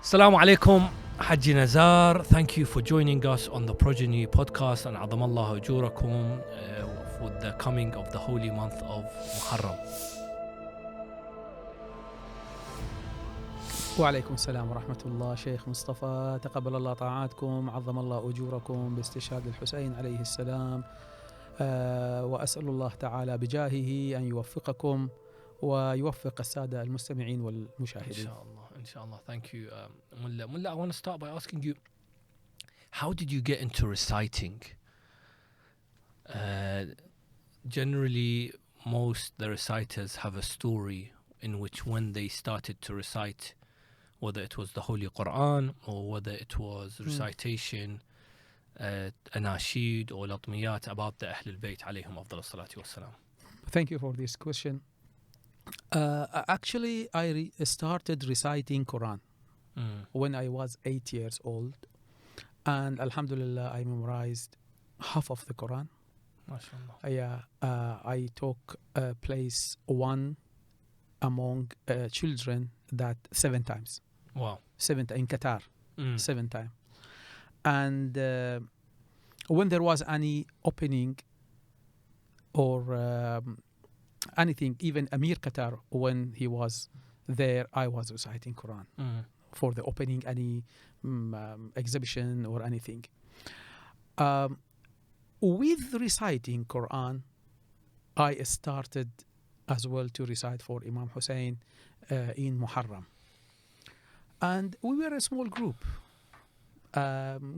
Assalamu alaikum, Hajj Nazar. Thank you for joining us on the Progeny Podcast and عظم الله أجوركم for the coming of the holy month of Muharram. وعليكم السلام ورحمة الله. شيخ مصطفى تقبل الله طاعاتكم، عظم الله أجوركم باستشهاد الحسين عليه السلام. وأسأل الله تعالى بجاهه أن يوفقكم ويوفق السادة المستمعين والمشاهدين. Inshallah. Thank you, Mulla. I want to start by asking you, how did you get into reciting? Generally, most the reciters have a story in which when they started to recite, whether it was the Holy Qur'an or whether it was recitation, anashid or latmiyat about the Ahlulbayt alayhim afdal salatu wassalam. Thank you for this question. Actually, I started reciting Quran when I was 8 years old, and Alhamdulillah, I memorized half of the Quran. MashaAllah. I took place one among children that 7 times. Wow. 7 in Qatar, 7 times. And when there was any opening or anything, even Amir Qatar, when he was there, I was reciting Quran for the opening, any exhibition or anything. With reciting Quran, I started as well to recite for Imam Hussein in Muharram. And we were a small group,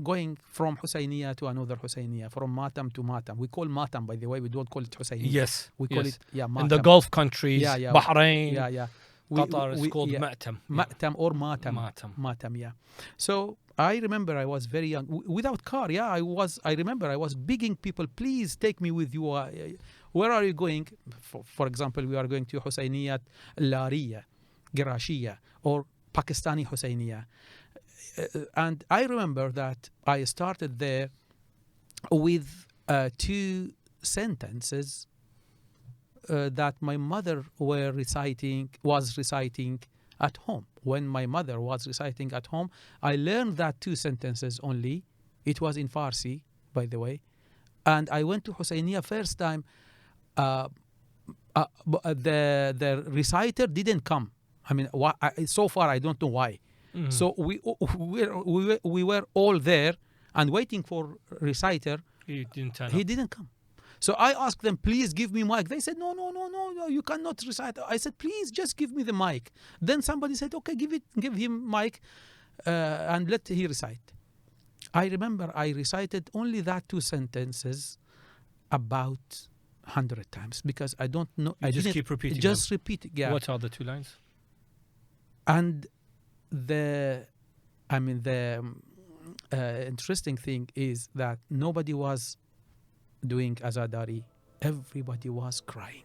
going from Husayniyah to another Husayniyah, from Matam to Matam. We call Matam, by the way, we don't call it Husayniyah. Yes. We call it, Matam. In the Gulf countries, Bahrain, Qatar is called Matam. Matam or Matam. Matam, yeah. So I remember I was very young, without car, I remember I was begging people, please take me with you. Where are you going? For example, we are going to Husayniyat Lariya, Girashiyah, or Pakistani Husayniyah. And I remember that I started there with 2 sentences that my mother was reciting at home. When my mother was reciting at home, I learned that 2 sentences only. It was in Farsi, by the way. And I went to Husayniyah first time. The reciter didn't come. I mean, so far I don't know why. So we were all there and waiting for reciter. He didn't come. So I asked them, please give me mic. They said, no, you cannot recite. I said, please just give me the mic. Then somebody said, okay, give him mic and let he recite. I remember I recited only that 2 sentences about 100 times because I don't know. I just keep repeating. Just repeat. Yeah. What are the 2 lines? And the interesting thing is that nobody was doing azadari. Everybody was crying.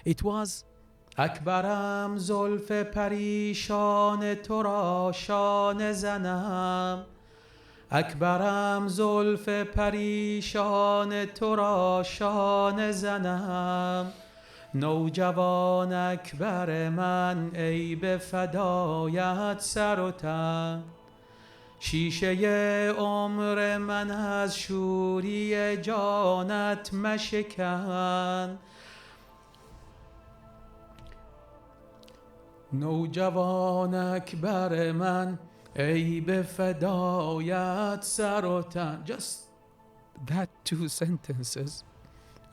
It was اکبرم زلف پریشان تو را شانه زنم اکبرم زلف پریشان تو را شانه زنم نوجوان اکبر من ای به فدایت سر و تن شیشه عمر من از شوری جانت مشکن نوجوان اکبر من ای به فدایت سر و تن. Just that 2 sentences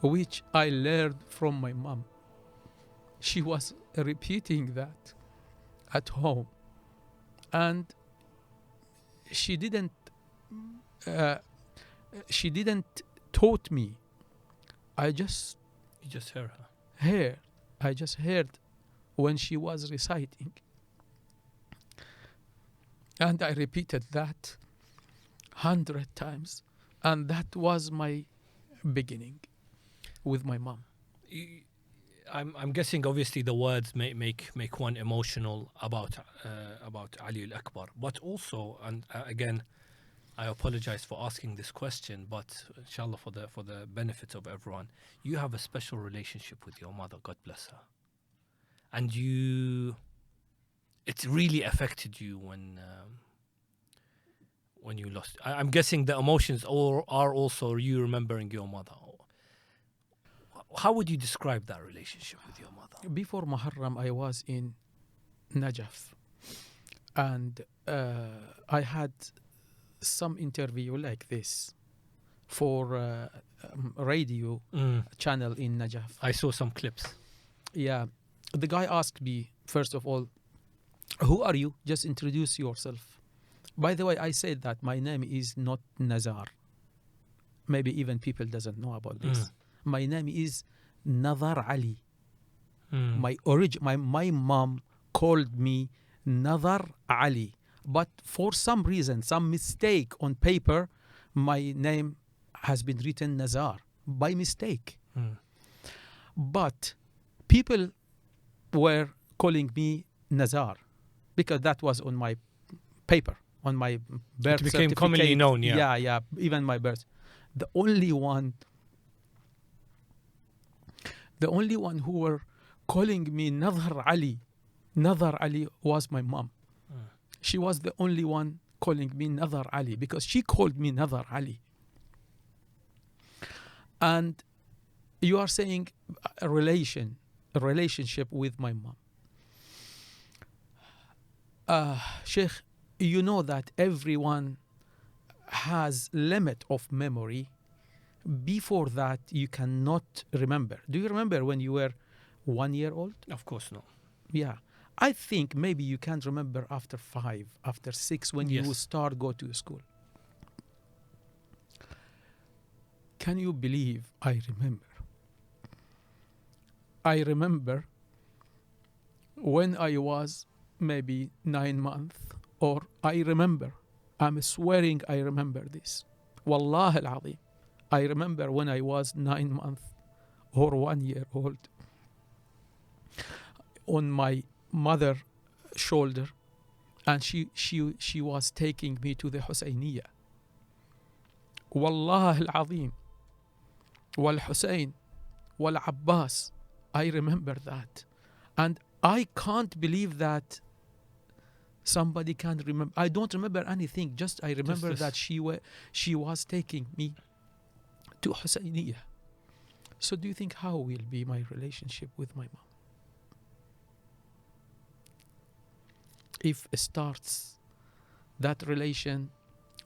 which I learned from my mom. She was repeating that at home, and she didn't taught me. You just heard her. I just heard when she was reciting, and I repeated that 100 times, and that was my beginning with my mom. I'm guessing obviously the words make one emotional about Ali al-Akbar, but also, and again, I apologize for asking this question, but inshallah for the benefit of everyone, you have a special relationship with your mother, God bless her, and you it really affected you when you lost. I'm guessing the emotions are also you remembering your mother. How would you describe that relationship with your mother? Before Muharram, I was in Najaf, and I had some interview like this for a radio channel in Najaf. I saw some clips. Yeah, the guy asked me, first of all, who are you? Just introduce yourself. By the way, I said that my name is not Nazar. Maybe even people doesn't know about this. My name is Nazar Ali. My mom called me Nazar Ali, but for some reason, some mistake on paper, my name has been written Nazar by mistake. But people were calling me Nazar because that was on my paper, on my birth certificate. It became commonly known, yeah. Yeah, even my birth. The only one who were calling me Nazar Ali was my mom. She was the only one calling me Nazar Ali because she called me Nazar Ali. And you are saying a relationship with my mom. Sheikh, you know that everyone has limit of memory. Before that, you cannot remember. Do you remember when you were 1 year old? Of course not. Yeah. I think maybe you can't remember after 5, after 6, when you start go to school. Can you believe I remember? I remember when I was maybe 9 months, or I'm swearing I remember this. Wallah al-Azim. I remember when I was 9 months or 1 year old, on my mother's shoulder, and she was taking me to the Husayniyah. Wallah al-Azim. Wal Hussein, Wal Abbas. I remember that. And I can't believe that somebody can remember. I don't remember anything. Just I remember that she was taking me to Husayniyah. So do you think how will be my relationship with my mom? If it starts that relation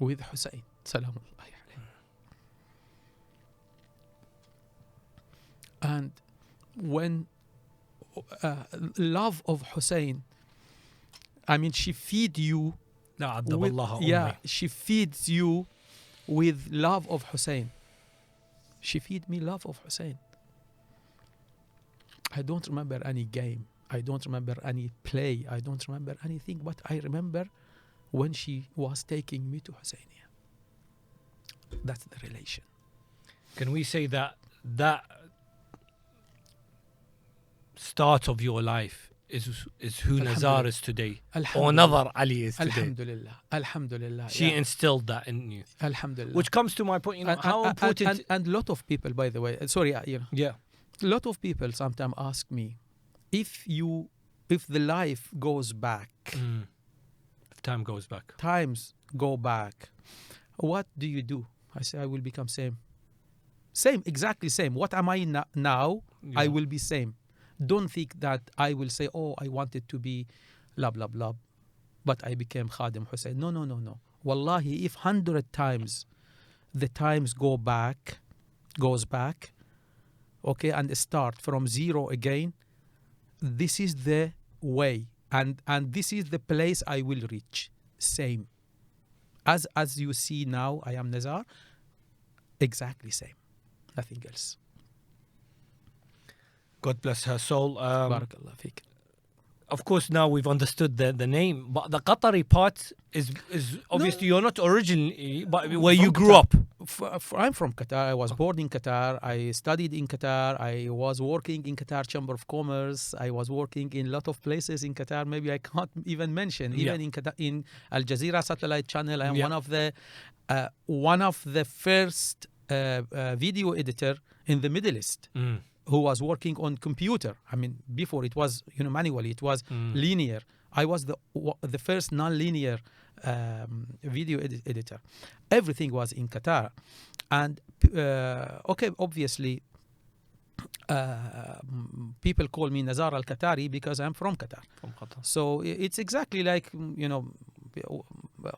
with Hussein, Salamullahi alayhi. And when love of Hussein, I mean, she feed you. She feeds you with love of Hussein. She feed me love of Hussein. I don't remember any game. I don't remember any play. I don't remember anything. But I remember when she was taking me to Husayniyah. That's the relation. Can we say that start of your life is who Nazar is today, or Nazar Ali is today? Alhamdulillah. She instilled that in you. Alhamdulillah. Which comes to my point, how important. And a lot of people, by the way, a lot of people sometimes ask me, if the life goes back, if time goes back, times go back, what do you do? I say, I will become same, exactly same. What am I now? Yeah. I will be same. Don't think that I will say, oh, I wanted to be blah, blah, blah, but I became Khadim Hussein. No. Wallahi, if 100 times the times goes back, okay, and start from zero again, this is the way, and this is the place I will reach. Same. As you see now, I am Nazar, exactly same. Nothing else. God bless her soul. Barakallah feek. Of course, now we've understood the name, but the Qatari part is obviously you're not originally, but where you grew up. I'm from Qatar. I was born in Qatar. I studied in Qatar. I was working in Qatar Chamber of Commerce. I was working in a lot of places in Qatar. Maybe I can't even mention. Even in Qatar, in Al Jazeera satellite channel, I am one of the first video editor in the Middle East. Who was working on computer. I mean, before it was manually, it was linear. I was the first non-linear video editor. Everything was in Qatar. And, okay, obviously, people call me Nazar Al Qatari because I'm from Qatar. From Qatar. So it's exactly like,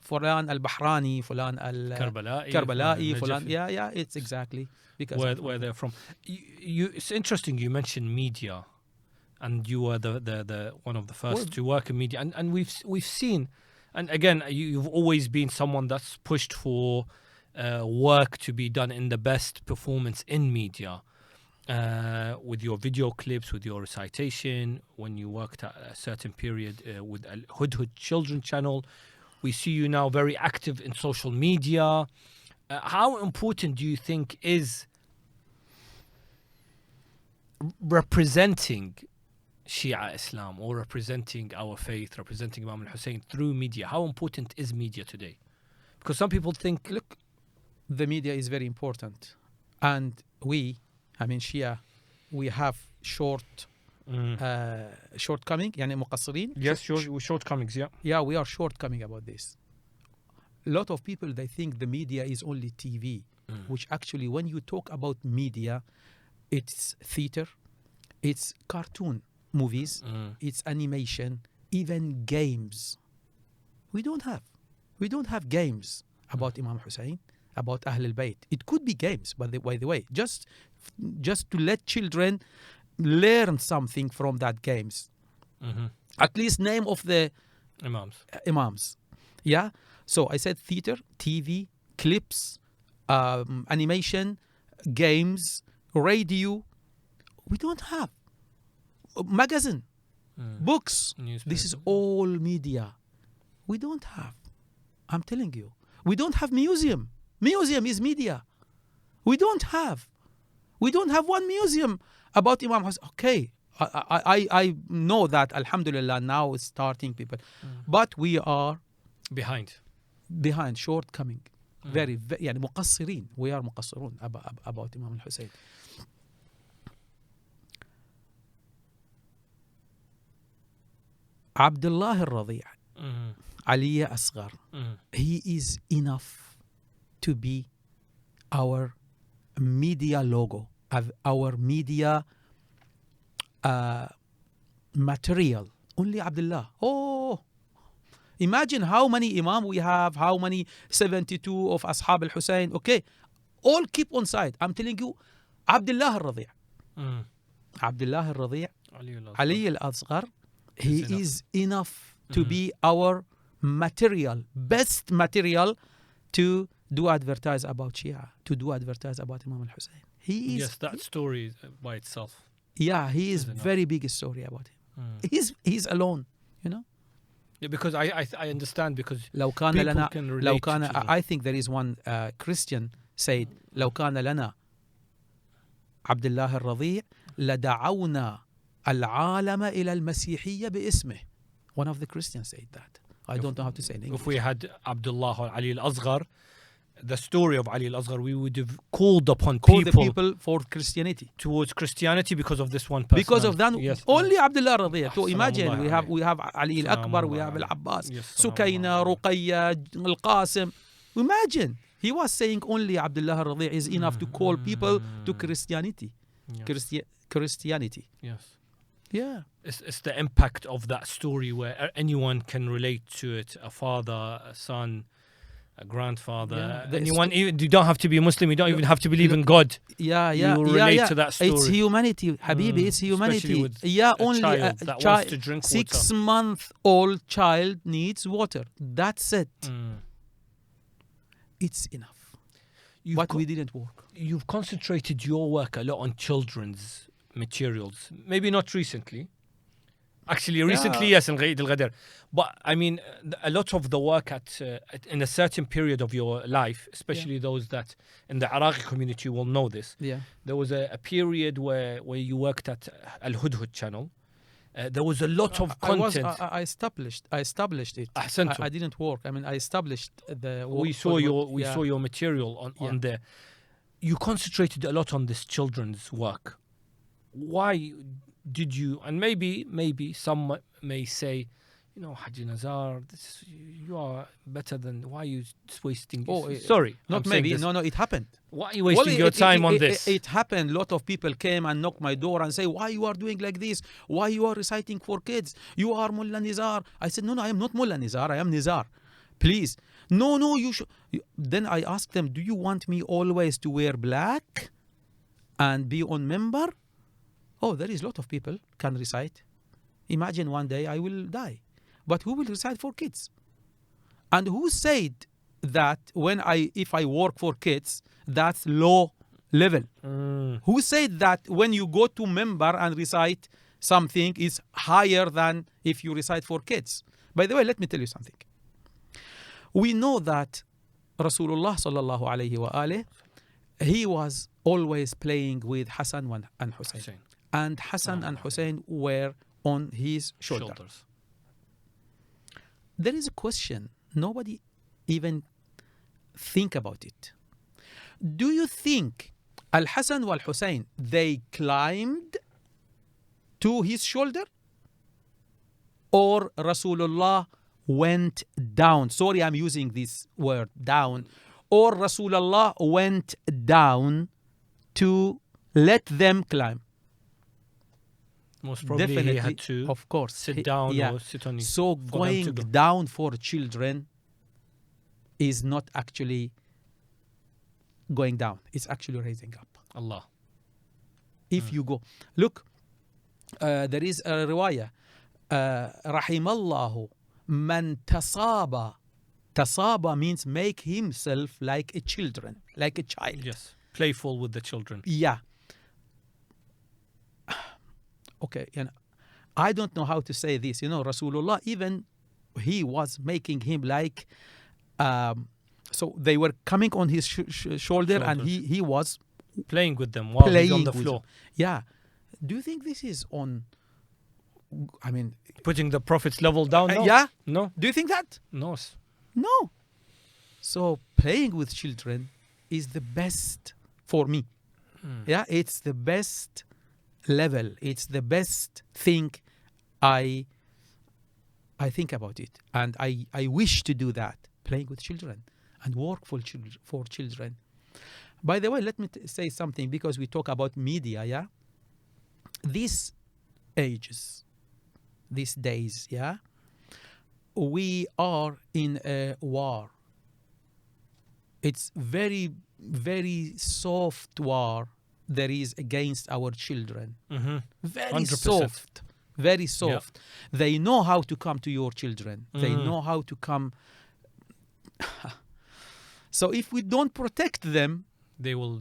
Fulan Al Bahrani, Fulan Al Karbala'i, Fulan. Yeah, it's exactly because where they're from. It's interesting you mentioned media, and you were the one of the first to work in media, and we've seen, and again, you've always been someone that's pushed for work to be done in the best performance in media. With your video clips, with your recitation, when you worked at a certain period with Hudhud Children Channel. We see you now very active in social media. How important do you think is representing Shia Islam or representing our faith, representing Imam al-Hussein through media? How important is media today? Because some people think, look, the media is very important. And Shia, we have shortcoming, يعني مقصرين. Yes, shortcomings, yeah. Yeah, we are shortcoming about this. A lot of people, they think the media is only TV, which actually, when you talk about media, it's theater, it's cartoon movies, it's animation, even games. We don't have games about Imam Hussein, about Ahlulbayt. It could be games, by the way, just to let children learn something from that games. At least name of the imams. Yeah. So I said theater, TV, clips, animation, games, radio. We don't have magazine, books. Newspaper. This is all media. We don't have. I'm telling you, we don't have museum. Museum is media. We don't have one museum about Imam Hussein. Okay, I know that, alhamdulillah, now it's starting people. But we are behind, shortcoming. Very, يعني مقصرين. We are مقصرون about Imam al-Hussein. Abdullah al-Radi', Aliya Asghar, he is enough to be our media logo, our media material. Only Abdullah. Oh, imagine how many imam we have, how many 72 of Ashab al-Hussein. Okay, all keep on side. I'm telling you, Abdullah al-Radi'. Abdullah al-Radi', Ali al-Asghar, he is enough to be our material, best material to do advertise about Shia, to do advertise about Imam al-Hussein. He is, yes, that story by itself. Yeah, he is very big story about him. He's alone, you know. Yeah, because I understand, because لو كان people لنا can relate لو كان to I think there is one Christian said لو كان لنا عبد الله الرضيع لدعونا العالم إلى المسيحية باسمه. One of the Christians said that. I don't know how to say it in English. If we had Abdullah or Ali al-Asghar, the story of Ali al-Asghar, we would have called the people for Christianity, towards Christianity, because of this one person. Because of that, yes. only Abdullah Radiya. So imagine, we have Ali al-Akbar, we have al-Abbas, Sukayna, Ruqayya, al-Qasim. Imagine, he was saying only Abdullah Radiya is enough to call people to Christianity. Yes. Christianity. Yes. Yeah. It's the impact of that story where anyone can relate to it. A father, a son, a grandfather, anyone. You don't have to be Muslim. You don't even have to believe in God. Yeah. You relate to that story. It's humanity, Habibi. It's humanity. Only a child that wants to drink 6-month-old child needs water. That's it. It's enough. But we didn't work. You've concentrated your work a lot on children's materials. Maybe not recently. Actually, recently, yes, in Eid al-Ghadr. But I mean, a lot of the work in a certain period of your life, especially those that in the Iraqi community will know this. Yeah. There was a period where you worked at Al-Hudhud channel. There was a lot of content. I established it. I didn't work. I mean, I established the. We saw your material on there. You concentrated a lot on this children's work. Why did you? And maybe some may say, Haji Nazar, you are better than, why are you wasting? Sorry, not maybe. No, it happened. Why are you wasting your time on this? It happened. A lot of people came and knocked my door and say, why you are doing like this? Why you are reciting for kids? You are Mulla Nazar. I said, no, I am not Mulla Nazar. I am Nizar. Please. No, you should. Then I asked them, do you want me always to wear black and be on member? Oh, there is a lot of people can recite. Imagine one day I will die. But who will recite for kids? And who said that if I work for kids, that's low level? Who said that when you go to member and recite something is higher than if you recite for kids? By the way, let me tell you something. We know that Rasulullah sallallahu alayhi wa alayhi, he was always playing with Hassan and Hussein. And Hassan and Hussein were on his shoulders. There is a question. Nobody even think about it. Do you think Al-Hassan wal-Hussein, they climbed to his shoulder? Or Rasulullah went down? Sorry, I'm using this word, down. Or Rasulullah went down to let them climb? Most probably Definitely, he had to, of course, sit down or sit on his. So going down for children is not actually going down. It's actually raising up. Allah. If you go, look, there is a riwayah. Rahimallahu man tasaba. Tasaba means make himself like a children, like a child. Yes, playful with the children. Yeah. Okay, I don't know how to say this. Rasulullah, even he was making him like, so they were coming on his shoulder and he was playing with them while he's on the floor. Yeah. Do you think this is on, putting the Prophet's level down? No. Yeah? No. Do you think that? No. No. So playing with children is the best for me. Yeah, it's the best level. It's the best thing I think about it. And I wish to do that, playing with children and work for children. By the way, let me say something, because we talk about media, yeah? These ages, these days, yeah? We are in a war. It's very, very soft war there is against our children. Very 100%. soft. Very soft. Yeah. They know how to come to your children. They know how to come. So if we don't protect them, they will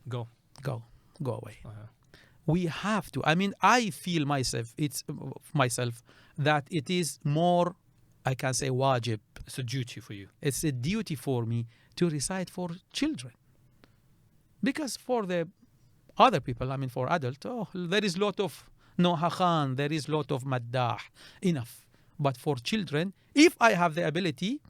go away. We have to. I feel myself that it is more, I can say, wajib. It's a duty for you. It's a duty for me to recite for children. Because for the other people, for adults, there is a lot of Noha Khan, there is a lot of Maddah, enough. But for children, if I have the ability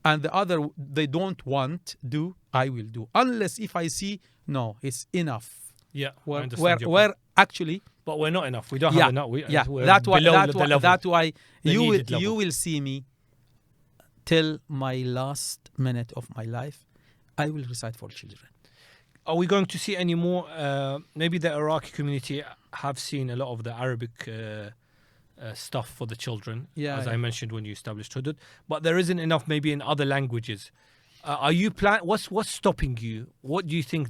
and the other they don't want do, I will do. Unless if I see, no, it's enough. Yeah, where actually, but we're not enough. We don't have enough. That's why you will see me till my last minute of my life. I will recite for children. Are we going to see any more? Maybe the Iraqi community have seen a lot of the Arabic stuff for the children, as I mentioned when you established Hudud. But there isn't enough maybe in other languages. Are you what's stopping you? What do you think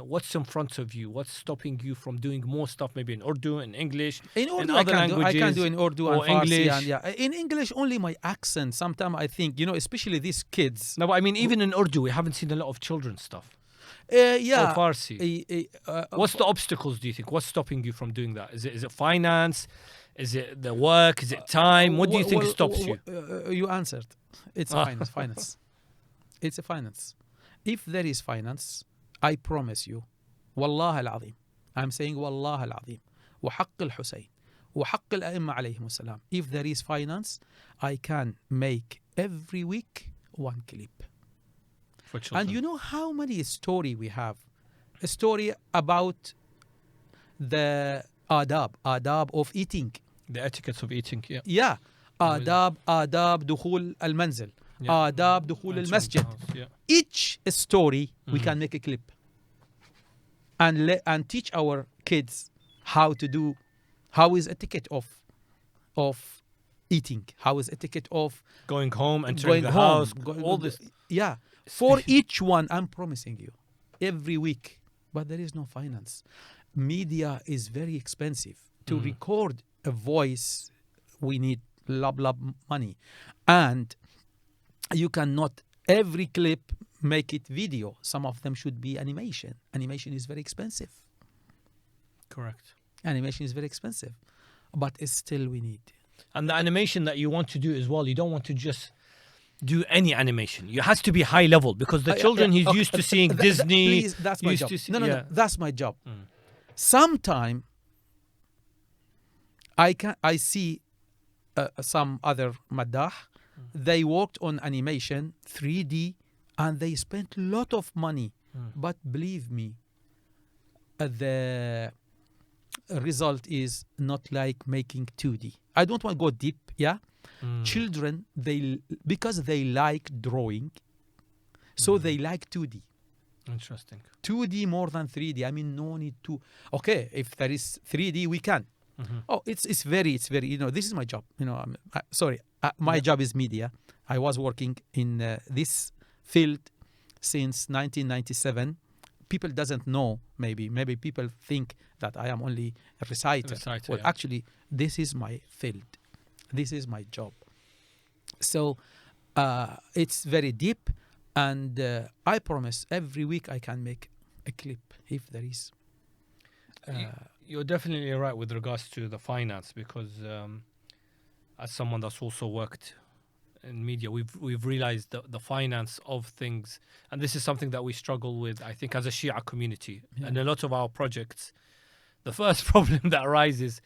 what's in front of you? What's stopping you from doing more stuff maybe in Urdu, in English, in Urdu, in other languages? I can do in Urdu and English. Farsi. And, in English, only my accent. Sometimes I think, especially these kids. No, but even in Urdu, we haven't seen a lot of children's stuff. Or Farsi. What's the obstacles, do you think? What's stopping you from doing that? Is it finance? Is it the work? Is it time? What do you think stops you? You answered. It's finance. It's a finance. If there is finance, I promise you, والله العظيم, I'm saying والله العظيم, وحق الحسين, وحق الأئمة عليهم السلام, if there is finance, I can make every week one clip. For children. And you know how many story we have? A story about the adab of eating. The etiquettes of eating. Yeah. Yeah. آداب دخول المنزل. Yeah. آداب دخول Entering المسجد. the house, yeah. Each story we can make a clip and teach our kids how is etiquette of eating, how is etiquette of Going home, entering going the home, house, all this. Yeah, for each one, I'm promising you, every week. But there is no finance. Media is very expensive. To record a voice, we need lob money, and you cannot every clip make it video. Some of them should be animation. Animation is very expensive. Correct. Animation is very expensive, but still we need. And the animation that you want to do as well, you don't want to just do any animation. It has to be high level, because the children he's used to seeing Disney. Please, that's my job. No, that's my job. Mm. Sometime I see some other maddah. They worked on animation 3D and they spent a lot of money. But believe me, the result is not like making 2D. I don't want to go deep, yeah? Children, because they like drawing, so they like 2D. Interesting. 2D more than 3D. I mean, no need to. Okay, if there is 3D, we can. Oh, it's very. This is my job. Sorry, my job is media. I was working in this field since 1997. People doesn't know. Maybe people think that I am only a reciter. Well, actually, this is my field. This is my job. So it's very deep, and I promise every week I can make a clip if there is. You're definitely right with regards to the finance, because as someone that's also worked in media, we've realized the finance of things, and this is something that we struggle with, I think, as a Shia community. And a lot of our projects, the first problem that arises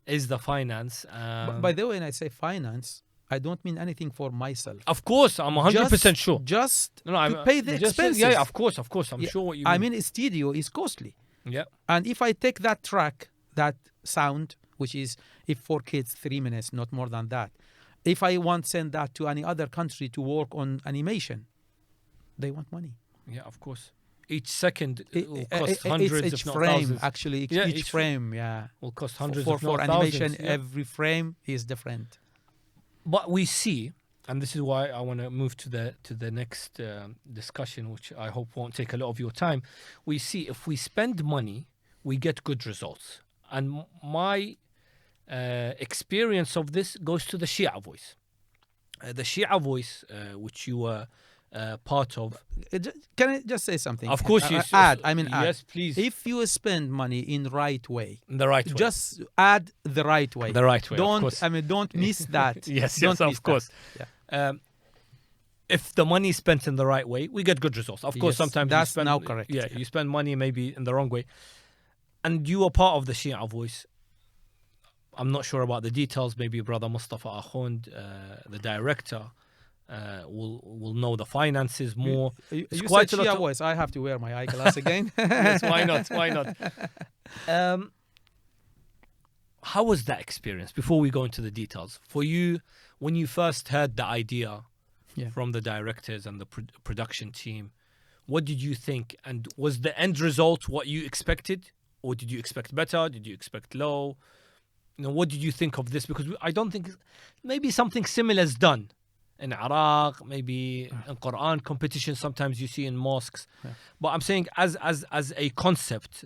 is the finance. By the way, when I say finance, I don't mean anything for myself. Of course, I'm 100% sure. Just to pay the expenses. Yeah, of course. I'm sure what you mean. I mean, a studio is costly. Yeah. And if I take that track, that sound, which is, if for kids, 3 minutes, not more than that. If I want to send that to any other country to work on animation, they want money. Yeah, of course. Each second will cost hundreds, each if not frame, thousands. Actually, each frame, will cost hundreds, for if not animation, thousands. Yeah. every frame is different. But we see, and this is why I want to move to the next discussion, which I hope won't take a lot of your time. We see if we spend money, we get good results. And my experience of this goes to the Shia voice. The Shia voice, which you were part of. Can I just say something? Of course, you add. Yes, please. If you spend money in the right way, just add the right way. The right way. Don't miss that. yes, of course. Yeah. If the money is spent in the right way, we get good results. Of course, sometimes that's now correct. Yeah, you spend money maybe in the wrong way. And you are part of the Shia voice. I'm not sure about the details. Maybe Brother Mustafa Akhund, the director, will know the finances more. You said Shia voice. I have to wear my eyeglass again. Yes, why not? How was that experience, before we go into the details? For you, when you first heard the idea from the directors and the production team, what did you think? And was the end result what you expected? Or did you expect better? Did you expect low? What did you think of this? Because I don't think maybe something similar is done in Iraq, maybe in Qur'an competition. Sometimes you see in mosques, but I'm saying as a concept,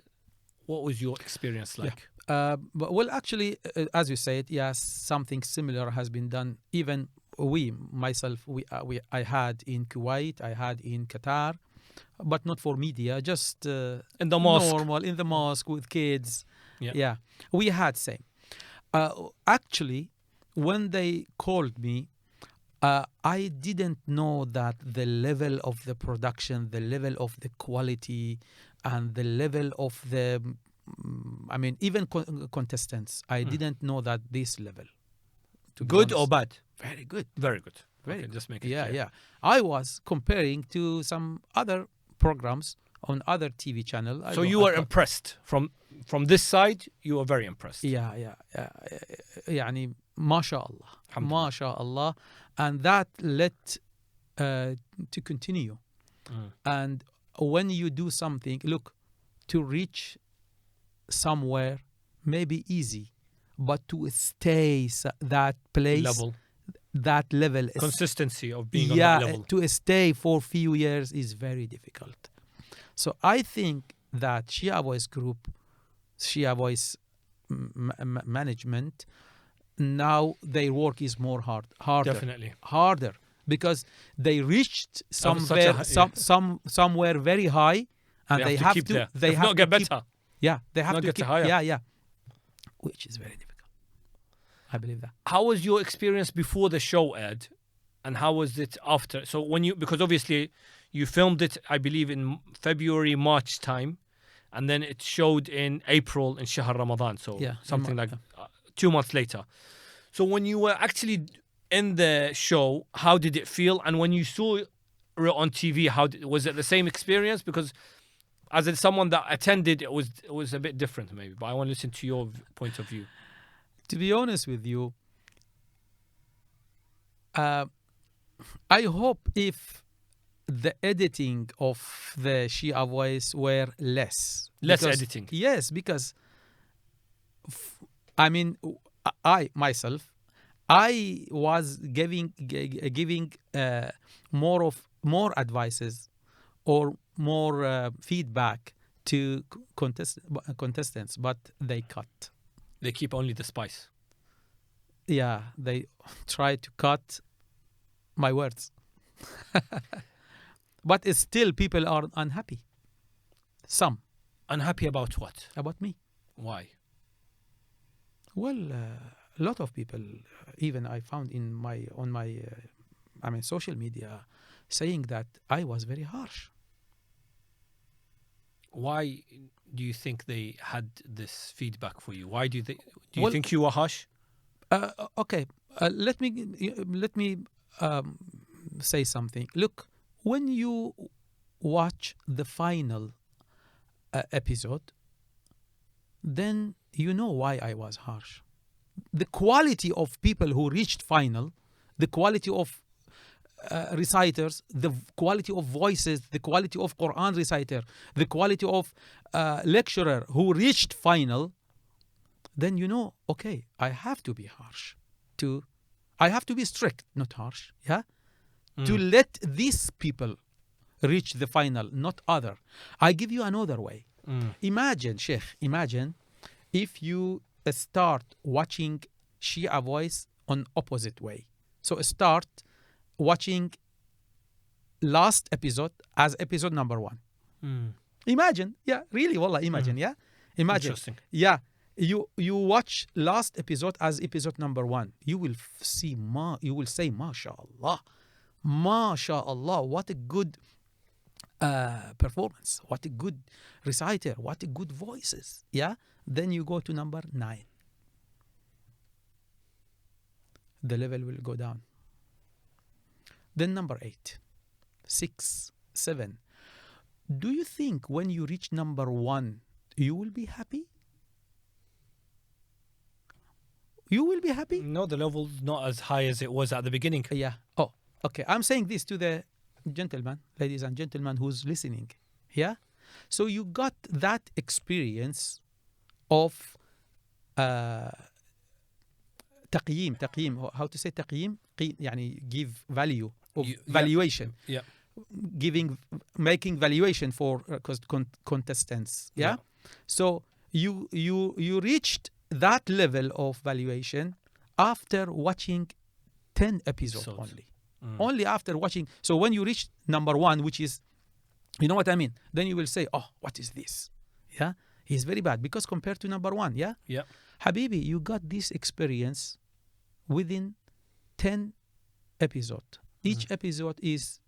what was your experience like? Well, actually, as you said, yes, something similar has been done. Even I had in Kuwait, I had in Qatar. But not for media, just in the mosque. Normal, in the mosque with kids. Yeah. We had same. Actually, when they called me, I didn't know that the level of the production, the level of the quality, and the level of the, even contestants, I didn't know that this level. Good or bad? Very good. Very good. Very good. Just make it clear. Yeah. I was comparing to some other programs on other TV channel. So you were impressed from from this side, you were very impressed. Yeah. يعني ما شاء الله. الحمد لله. ما شاء الله. And that led to continue. And when you do something, look, to reach somewhere may be easy, but to stay that place, that level, consistency of being on that level, to stay for a few years is very difficult. So I think that Shia Voice Group, Shia Voice management, now their work is more harder. Definitely harder, because they reached somewhere very high, and they have to they have not get better. Yeah, they have not to get keep higher. Yeah, which is very difficult. I believe that. How was your experience before the show aired, and how was it after? So because obviously you filmed it, I believe, in February, March time, and then it showed in April in Shahr Ramadan, so something like 2 months later. So when you were actually in the show, how did it feel? And when you saw it on TV, was it the same experience? Because as someone that attended, it was a bit different maybe, but I want to listen to your point of view. To be honest with you, I hope if the editing of the Shia Voice were less editing. Yes, because I mean, I myself, I was giving more advices or more feedback to contestants, but they cut. They keep only the spice. Yeah, they try to cut my words. But still, people are unhappy. Some. Unhappy about what? About me. Why? Well, a lot of people, even I found on my social media, saying that I was very harsh. Why do you think they had this feedback for you? Why do you think you were harsh? Okay, let me say something. Look, when you watch the final episode, then you know why I was harsh. The quality of people who reached final, the quality of reciters, the quality of voices, the quality of Qur'an reciter, the quality of lecturer who reached final, then you know, okay, I have to be harsh. I have to be strict, not harsh, yeah? To let these people reach the final, not other. I give you another way. Imagine, Sheikh, if you start watching Shia Voice on opposite way. So start watching last episode as episode number 1. Imagine, really, wallah, imagine, imagine. Interesting. You watch last episode as episode number 1. You will say, MashaAllah, what a good performance, what a good reciter, what a good voices. Then you go to number 9. The level will go down. Then number 8, 6, 7. Do you think when you reach number 1, you will be happy? You will be happy? No, the level's not as high as it was at the beginning. Yeah. Oh, okay. I'm saying this to the gentleman, ladies and gentlemen, who's listening. Yeah? So you got that experience of تقييم. How to say تقييم? يعني give value. Valuation. Yeah. Making valuation for contestants. Yeah? So you reached that level of valuation after watching 10 episodes only. Only after watching. So when you reach number 1, which is, you know what I mean? Then you will say, oh, what is this? Yeah? He's very bad because compared to number 1, yeah? Yeah. Habibi, you got this experience within 10 episodes. Each episode is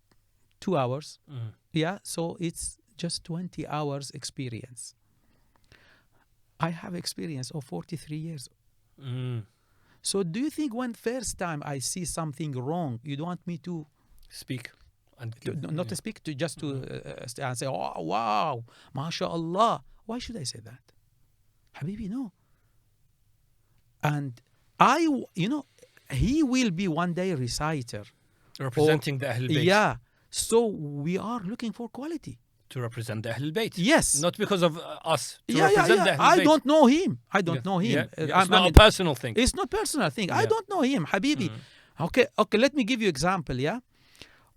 2 hours. Yeah? So it's just 20 hours experience. I have experience of 43 years. So do you think when first time I see something wrong, you don't want me to speak? Not to speak, and say, oh, wow, mashallah. Why should I say that? Habibi, no. And he will be one day reciter. Representing the Ahlulbayt. Yeah. So we are looking for quality. To represent the Ahlulbayt. Yes. Not because of us. To Yeah. represent the Ahlulbayt. I don't know him. I don't know him. It's not a personal thing. It's not personal thing. I don't know him, Habibi. Okay, let me give you example, yeah?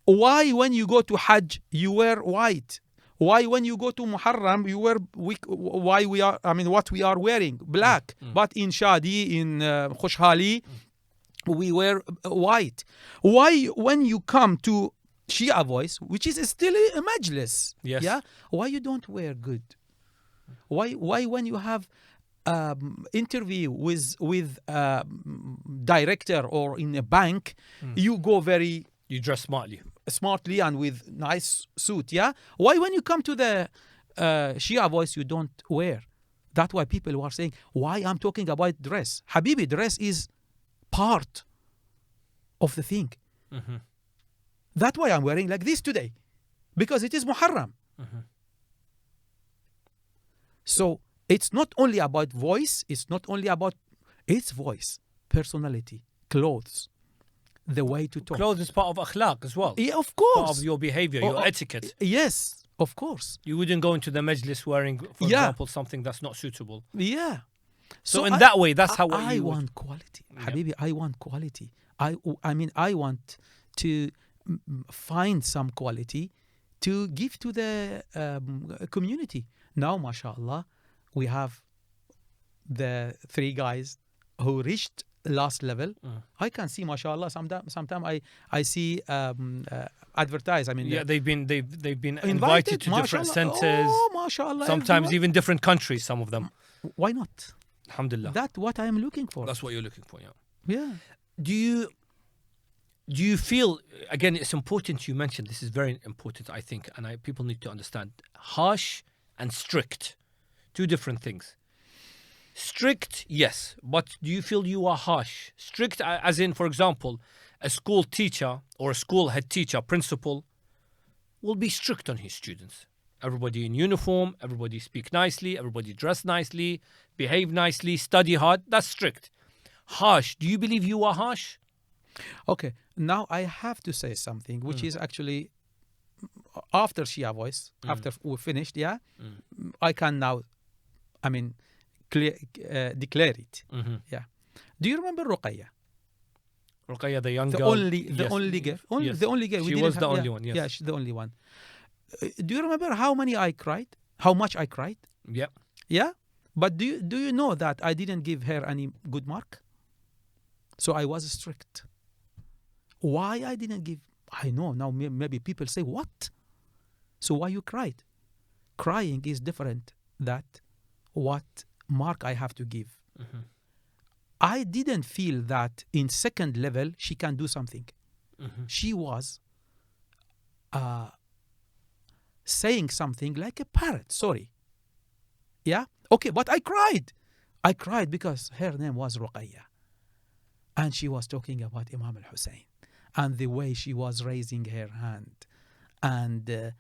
Why when you go to Hajj, you wear white? Why when you go to Muharram, you wear, what we are wearing? Black. But in Shadi, in Khushhali, we wear white. Why when you come to Shia voice, which is still a majlis, yeah? Why you don't wear good? Why when you have interview with director or in a bank, you go you dress smartly and with nice suit, yeah? Why when you come to the Shia voice you don't wear? That's why people were saying, why I'm talking about dress. Habibi, dress is part of the thing. That's why I'm wearing like this today, because it is Muharram. So it's not only about voice, it's not only about its voice, personality, clothes, the way to talk. Clothes is part of akhlaq as well. Yeah, of course. Part of your behavior, your etiquette. Yes, of course. You wouldn't go into the majlis wearing, for example, something that's not suitable. Yeah. So in that way, that's how I want quality. Habibi, I want quality. I want to find some quality to give to the community. Now, mashallah, we have the 3 guys who reached last level. I can see, mashallah, sometime I see advertise. They've been invited to different centers. Oh, mashallah. Sometimes even different countries, some of them. Why not? Alhamdulillah. That's what I am looking for. That's what you're looking for, Yeah. Do you feel, again, it's important you mentioned, this is very important, I think, and people need to understand, harsh and strict, 2 different things. Strict, yes, but do you feel you are harsh? Strict as in, for example, a school teacher or a school head teacher, principal, will be strict on his students. Everybody in uniform, everybody speak nicely, everybody dress nicely, behave nicely, study hard, that's strict. Harsh, do you believe you are harsh? Okay, now I have to say something, which is actually after Shia voice, after we finished, I can now, declare it. Yeah. Do you remember Ruqayya? Ruqayya, the young girl. The only girl. The only girl. She was the only one, yes. Yeah, she's the only one. Do you remember how much I cried? Yeah. Yeah? But do you know that I didn't give her any good mark? So I was strict. Why I didn't give? I know now maybe people say, what? So why you cried? Crying is different than what mark I have to give. I didn't feel that in second level she can do something. She was saying something like a parrot. Sorry. Yeah? Okay, but I cried. I cried because her name was Ruqayya. And she was talking about Imam al-Hussein. And the way she was raising her hand. And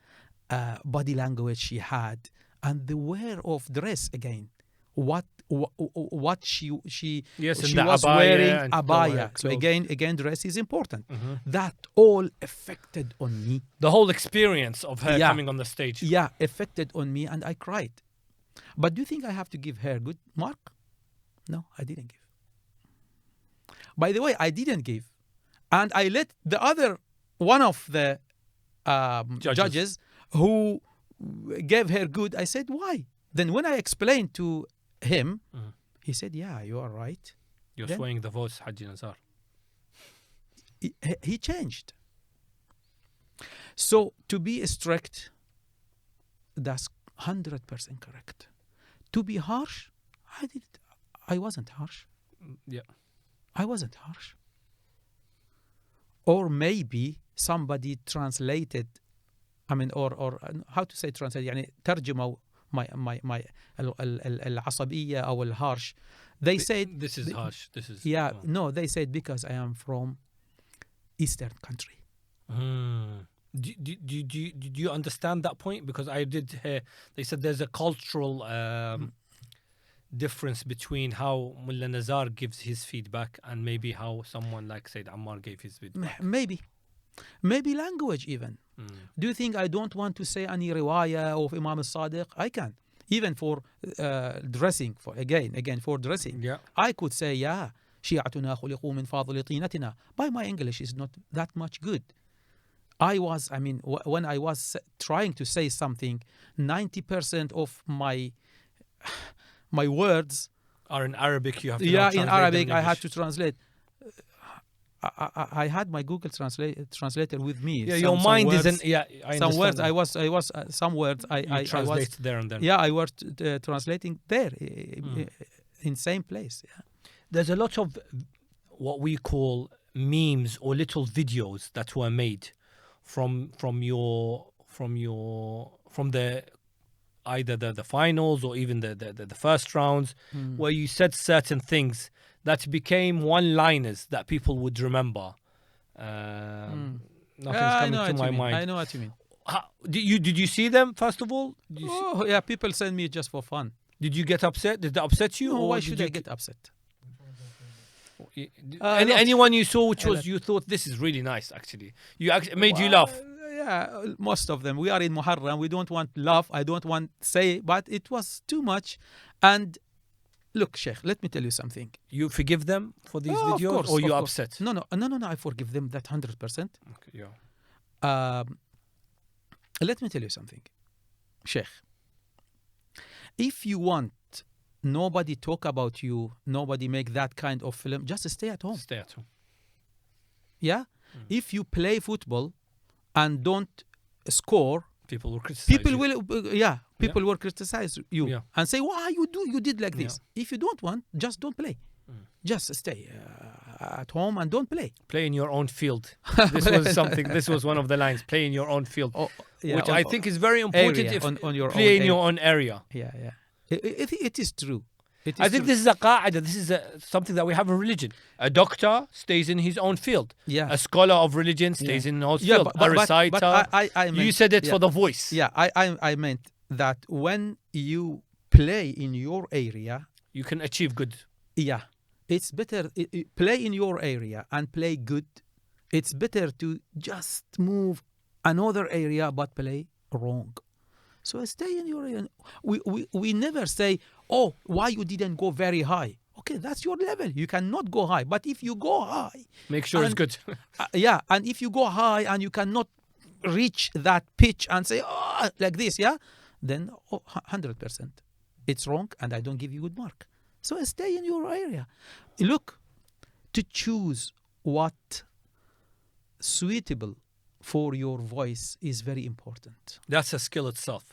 body language she had. And the wear of dress again. What she was wearing abaya. So again, dress is important. That all affected on me. The whole experience of her coming on the stage. Yeah, affected on me, and I cried. But do you think I have to give her good mark? No, I didn't give. By the way, I didn't give, and I let the other one of the judges who gave her good. I said, why? Then when I explained to him, he said, yeah, you are right. You're swaying the votes, Haji Nazar. He changed. So to be strict, that's 100% correct. To be harsh, I wasn't harsh. Yeah. I wasn't harsh. Or maybe somebody translated, or how to say translate, يعني ترجموا my العصبية أو الharsh. They said this is harsh. This is no. They said because I am from Eastern country. Do you understand that point? Because I did hear they said there's a cultural difference between how Mulla Nazar gives his feedback and maybe how someone like Sayyid Ammar gave his feedback? Maybe language even. Do you think I don't want to say any riwayah of Imam al-Sadiq? I can. Even for dressing, for dressing. Yeah. I could say, yeah, شيعتنا خلقوا من فاضل طينتنا. But my English is not that much good. When I was trying to say something, 90% of my words are in Arabic. You have to in Arabic. I had to translate. I had my Google translator with me. Yeah, your mind words, isn't. Yeah, I some words. understand. I was some words. I translate was, there and then. Yeah, I was translating there in same place. Yeah. There's a lot of what we call memes or little videos that were made from the either the finals or even the first rounds, where you said certain things that became one-liners that people would remember. Nothing's coming to my mind. I know what you mean. Did you see them first of all? Yeah, people send me just for fun. Did you get upset? Did that upset you? No, or why should I get upset? Anyone you saw which was you thought this is really nice actually? Made you laugh? Yeah, most of them. We are in Muharram. We don't want laugh. I don't want say, but it was too much. And look, Sheikh, let me tell you something. You forgive them for these videos, course, or you course. upset? No. I forgive them that 100%. Okay, yeah. Let me tell you something, Sheikh. If you want nobody talk about you, nobody make that kind of film, just stay at home. Stay at home. Yeah? If you play football and don't score, people will criticize people will criticize you and say, why you did like this. If you don't want, just don't play. Just stay at home and don't play. Play in your own field. This was one of the lines. Play in your own field, which I think is very important. Area, on your play own in your own area. Yeah. It is true. I think this is a qaida. This is something that we have in religion. A doctor stays in his own field. Yeah. A scholar of religion stays in his field. A reciter. But I meant, you said it for the voice. Yeah, I meant that when you play in your area, you can achieve good. Yeah. It's better play in your area and play good. It's better to just move another area but play wrong. So stay in your area. We never say, oh, why you didn't go very high? Okay, that's your level. You cannot go high. But if you go high, make sure it's good. And if you go high and you cannot reach that pitch and say, oh, like this, then 100%. It's wrong and I don't give you good mark. So stay in your area. Look, to choose what suitable for your voice is very important. That's a skill itself.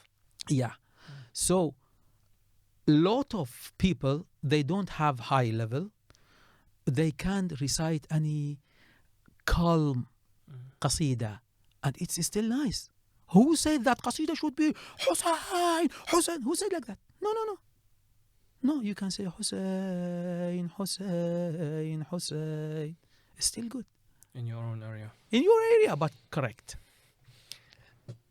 Yeah. So, lot of people, they don't have high level. They can't recite any calm qasida. And it's still nice. Who said that qasida should be Hussein? Who said like that? No. No, you can say Hussein. It's still good. In your own area. In your area, but correct.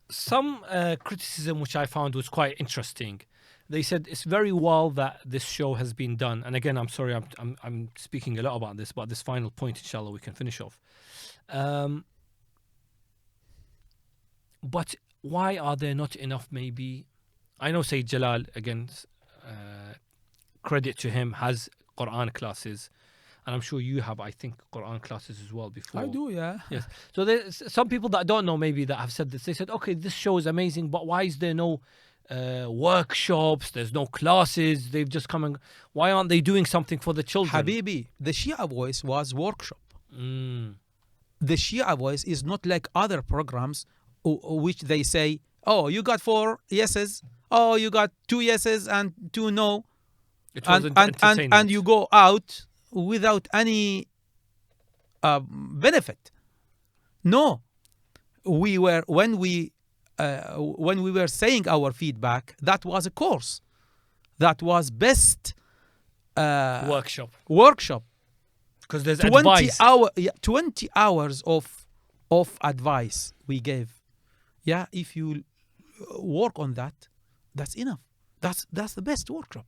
Some criticism which I found was quite interesting. They said it's very well that this show has been done. And again, I'm sorry, I'm speaking a lot about this, but this final point, inshallah, we can finish off. But why are there not enough maybe? I know Sayyid Jalal, again, credit to him, has Qur'an classes. And I'm sure you have, I think, Qur'an classes as well before. I do, yeah. Yes. So there's some people that don't know maybe that have said this. They said, okay, this show is amazing, but why is there no workshops? There's no classes. They've just come and... Why aren't they doing something for the children? Habibi, the Shia voice was workshop. The Shia voice is not like other programs which they say, oh, you got 4 yeses. Oh, you got 2 yeses and 2 no. It wasn't entertainment. And you go out without any benefit. No, when we were saying our feedback, that was a course, that was best workshop. Because there's 20 hours of advice we gave. Yeah, if you work on that, that's enough. That's the best workshop.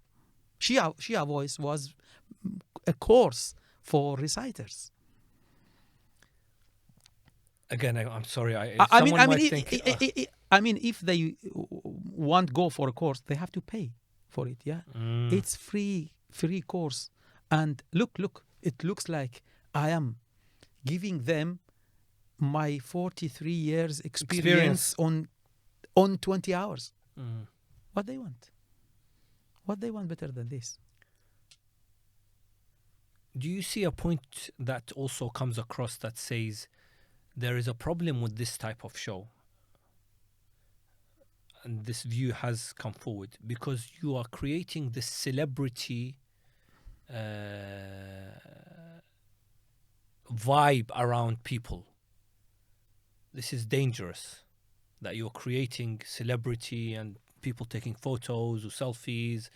Shia Voice was a course for reciters. Again, I'm sorry. I mean, if they want go for a course, they have to pay for it. Yeah, it's free course. And look, it looks like I am giving them my 43 years experience on 20 hours. What they want? What they want better than this? Do you see a point that also comes across that says there is a problem with this type of show? And this view has come forward because you are creating this celebrity vibe around people. This is dangerous, that you're creating celebrity and people taking photos or selfies.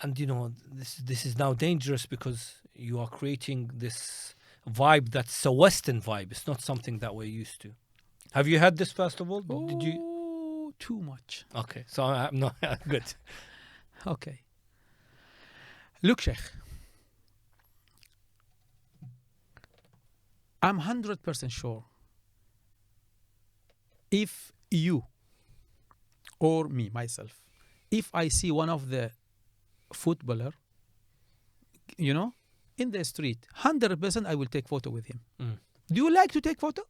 And, you know, this is now dangerous because you are creating this vibe that's a Western vibe. It's not something that we're used to. Have you had this, first of all? Did you? Too much. Okay, so I'm not good. Okay. Look, Sheikh, I'm 100% sure if you or me, myself, if I see one of the footballer, you know, in the street, 100% I will take photo with him. Do you like to take photo?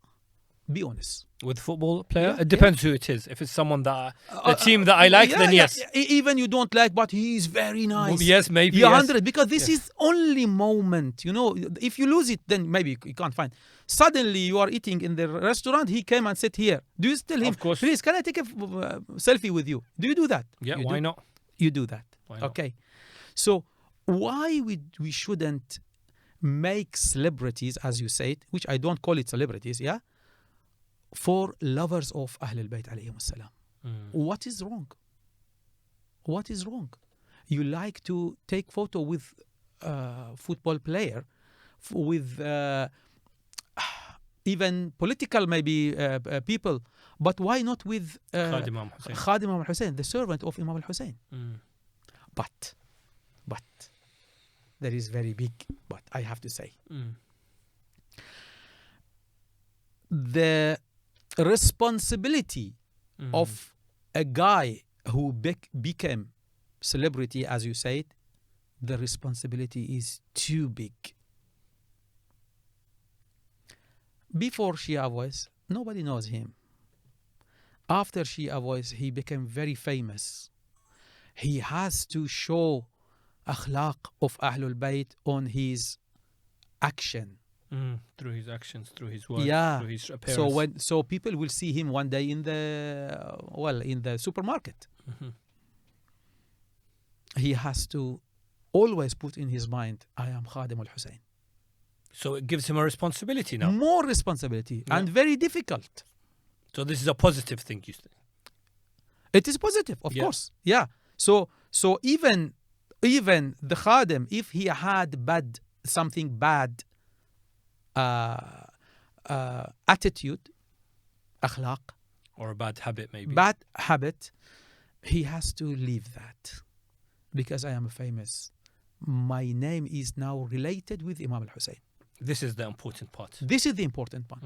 Be honest. With football player? Yeah, it depends who it is. If it's someone that a team that I like, then yes. Even you don't like, but he is very nice. Yes, maybe. You're yes. 100 because this is only moment. You know, if you lose it, then maybe you can't find. Suddenly you are eating in the restaurant. He came and sat here. Do you tell him, of course, please, can I take a selfie with you? Do you do that? Yeah, you why not? You do that. Why not? Okay. So why we shouldn't make celebrities, as you said, which I don't call it celebrities, yeah, for lovers of Ahlulbayt alayhim salam. What is wrong? What is wrong? You like to take photo with football player, with even political maybe people, but why not with Khadim Imam Hussein. Khadim Imam Hussein, the servant of Imam al-Hussein? But there is very big but, I have to say. The responsibility of a guy who became celebrity, as you said, the responsibility is too big. Before Shia Voice, nobody knows him. After Shia Voice, he became very famous. He has to show akhlaq of Ahlul Bayt on his action. Through his actions, through his words, through his appearance. So people will see him one day in the supermarket. He has to always put in his mind, I am Khadim al-Hussein. So it gives him a responsibility now. More responsibility and very difficult. So this is a positive thing, you think? It is positive, of course. Yeah. So even the Khadim, if he had something bad attitude, akhlaq, or a bad habit, maybe. Bad habit, he has to leave that. Because I am famous. My name is now related with Imam al-Hussein. This is the important part. This is the important part.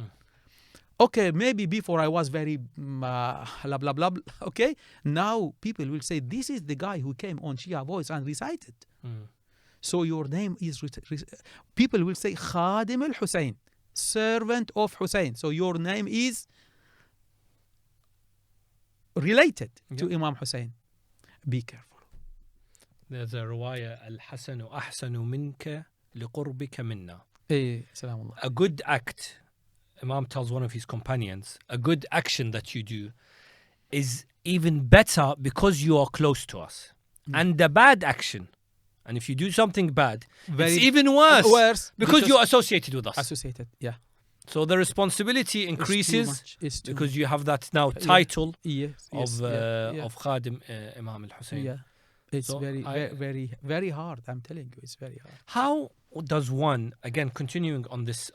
Okay, maybe before I was very blah, blah, blah. Okay, now people will say, this is the guy who came on Shia Voice and recited. So your name is, people will say, Khadim al-Hussein, servant of Hussein. So your name is related to Imam Hussein. Be careful. There's a riwayah, al-hasanu ahsanu minka liqurbika minna. A good act, Imam tells one of his companions, a good action that you do is even better because you are close to us. And the bad action, and if you do something bad, it's even worse because you're associated with us. Associated, yeah. So the responsibility increases because you have that now title of Khadim Imam al-Hussein. Yeah. It's very hard. I'm telling you, it's very hard. How does one, again, continuing on this?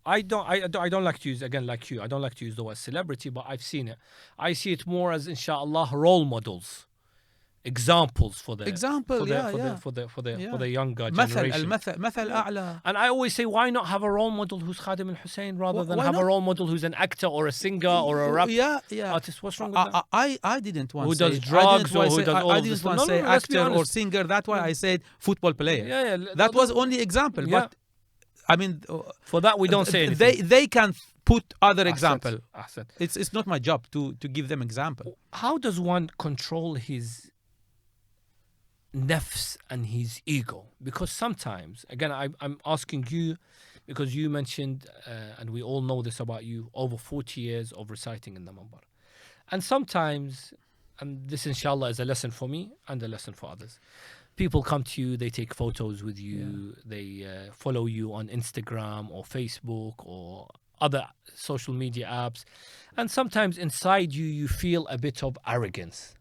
I don't like to use, again, like you, I don't like to use the word celebrity, but I've seen it. I see it more as, inshallah, role models examples for the for the younger generation. مثل أعلى. And I always say, why not have a role model who's Khadim al-Hussein rather than have a role model who's an actor or a singer or a rap artist? What's wrong with that? I didn't want who to say does drugs or who does all I of this. didn't want to say actor or singer. That's why I said football player. That was only example. But I mean, for that we don't say anything. They can put other Ahsan. example. Ahsan. It's not my job to give them example. How does one control his nafs and his ego? Because sometimes, again, I'm asking you, because you mentioned, and we all know this about you, over 40 years of reciting in the Mambar. And sometimes, and this inshallah is a lesson for me and a lesson for others, people come to you, they take photos with you, they follow you on Instagram or Facebook or other social media apps. And sometimes inside you, you feel a bit of arrogance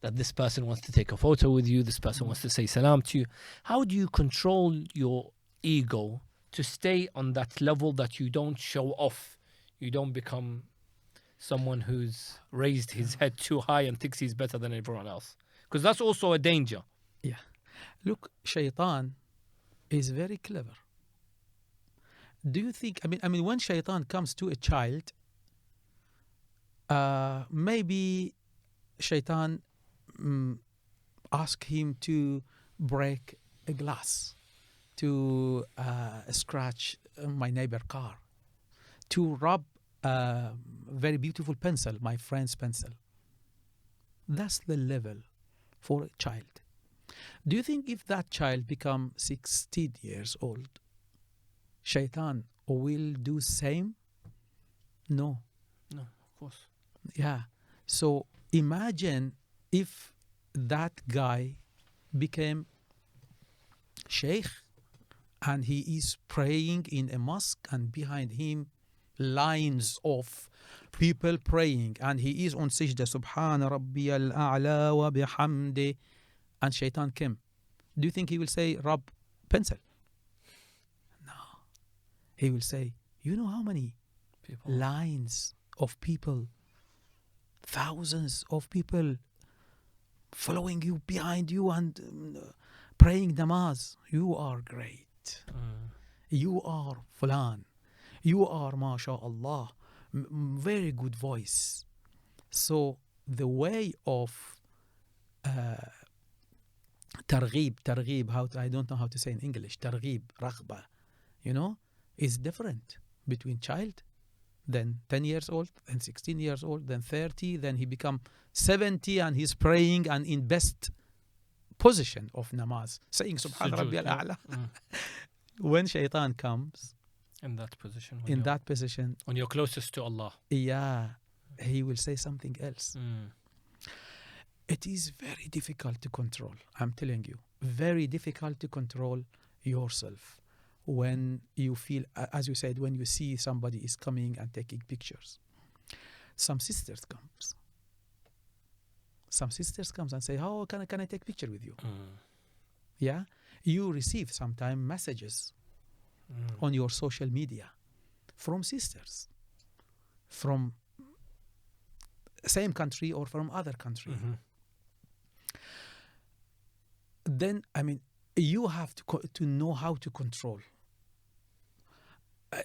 that this person wants to take a photo with you, this person wants to say salam to you. How do you control your ego to stay on that level that you don't show off? You don't become someone who's raised his head too high and thinks he's better than everyone else. Because that's also a danger. Yeah. Look, shaitan is very clever. Do you think, I mean, when shaitan comes to a child, maybe shaitan ask him to break a glass, to scratch my neighbor car, to rub a very beautiful pencil, my friend's pencil. That's the level for a child. Do you think if that child become 16 years old, shaitan will do same? No, of course. Yeah. So imagine if that guy became sheikh and he is praying in a mosque and behind him lines of people praying and he is on sajda subhana rabbiyal a'la wa bihamdi, and shaitan came. Do you think he will say rub pencil? No. He will say, you know how many lines of people, thousands of people following you, behind you and praying namaz. You are great. You are fulan. You are mashallah. Very good voice. So the way of targhib, I don't know how to say in English, targhib, raghba, is different between child, then 10 years old, then 16 years old, then 30, then he become 70 and he's praying and in best position of namaz, saying Subhan Rabbi al-A'la. When shaitan comes in that position, when you're closest to Allah, he will say something else. It is very difficult to control. I'm telling you, very difficult to control yourself when you feel, as you said, when you see somebody is coming and taking pictures. Some sisters comes and say, "Oh, can I take picture with you?" Yeah, you receive sometimes messages on your social media from sisters, from same country or from other country. Then, I mean, you have to know how to control.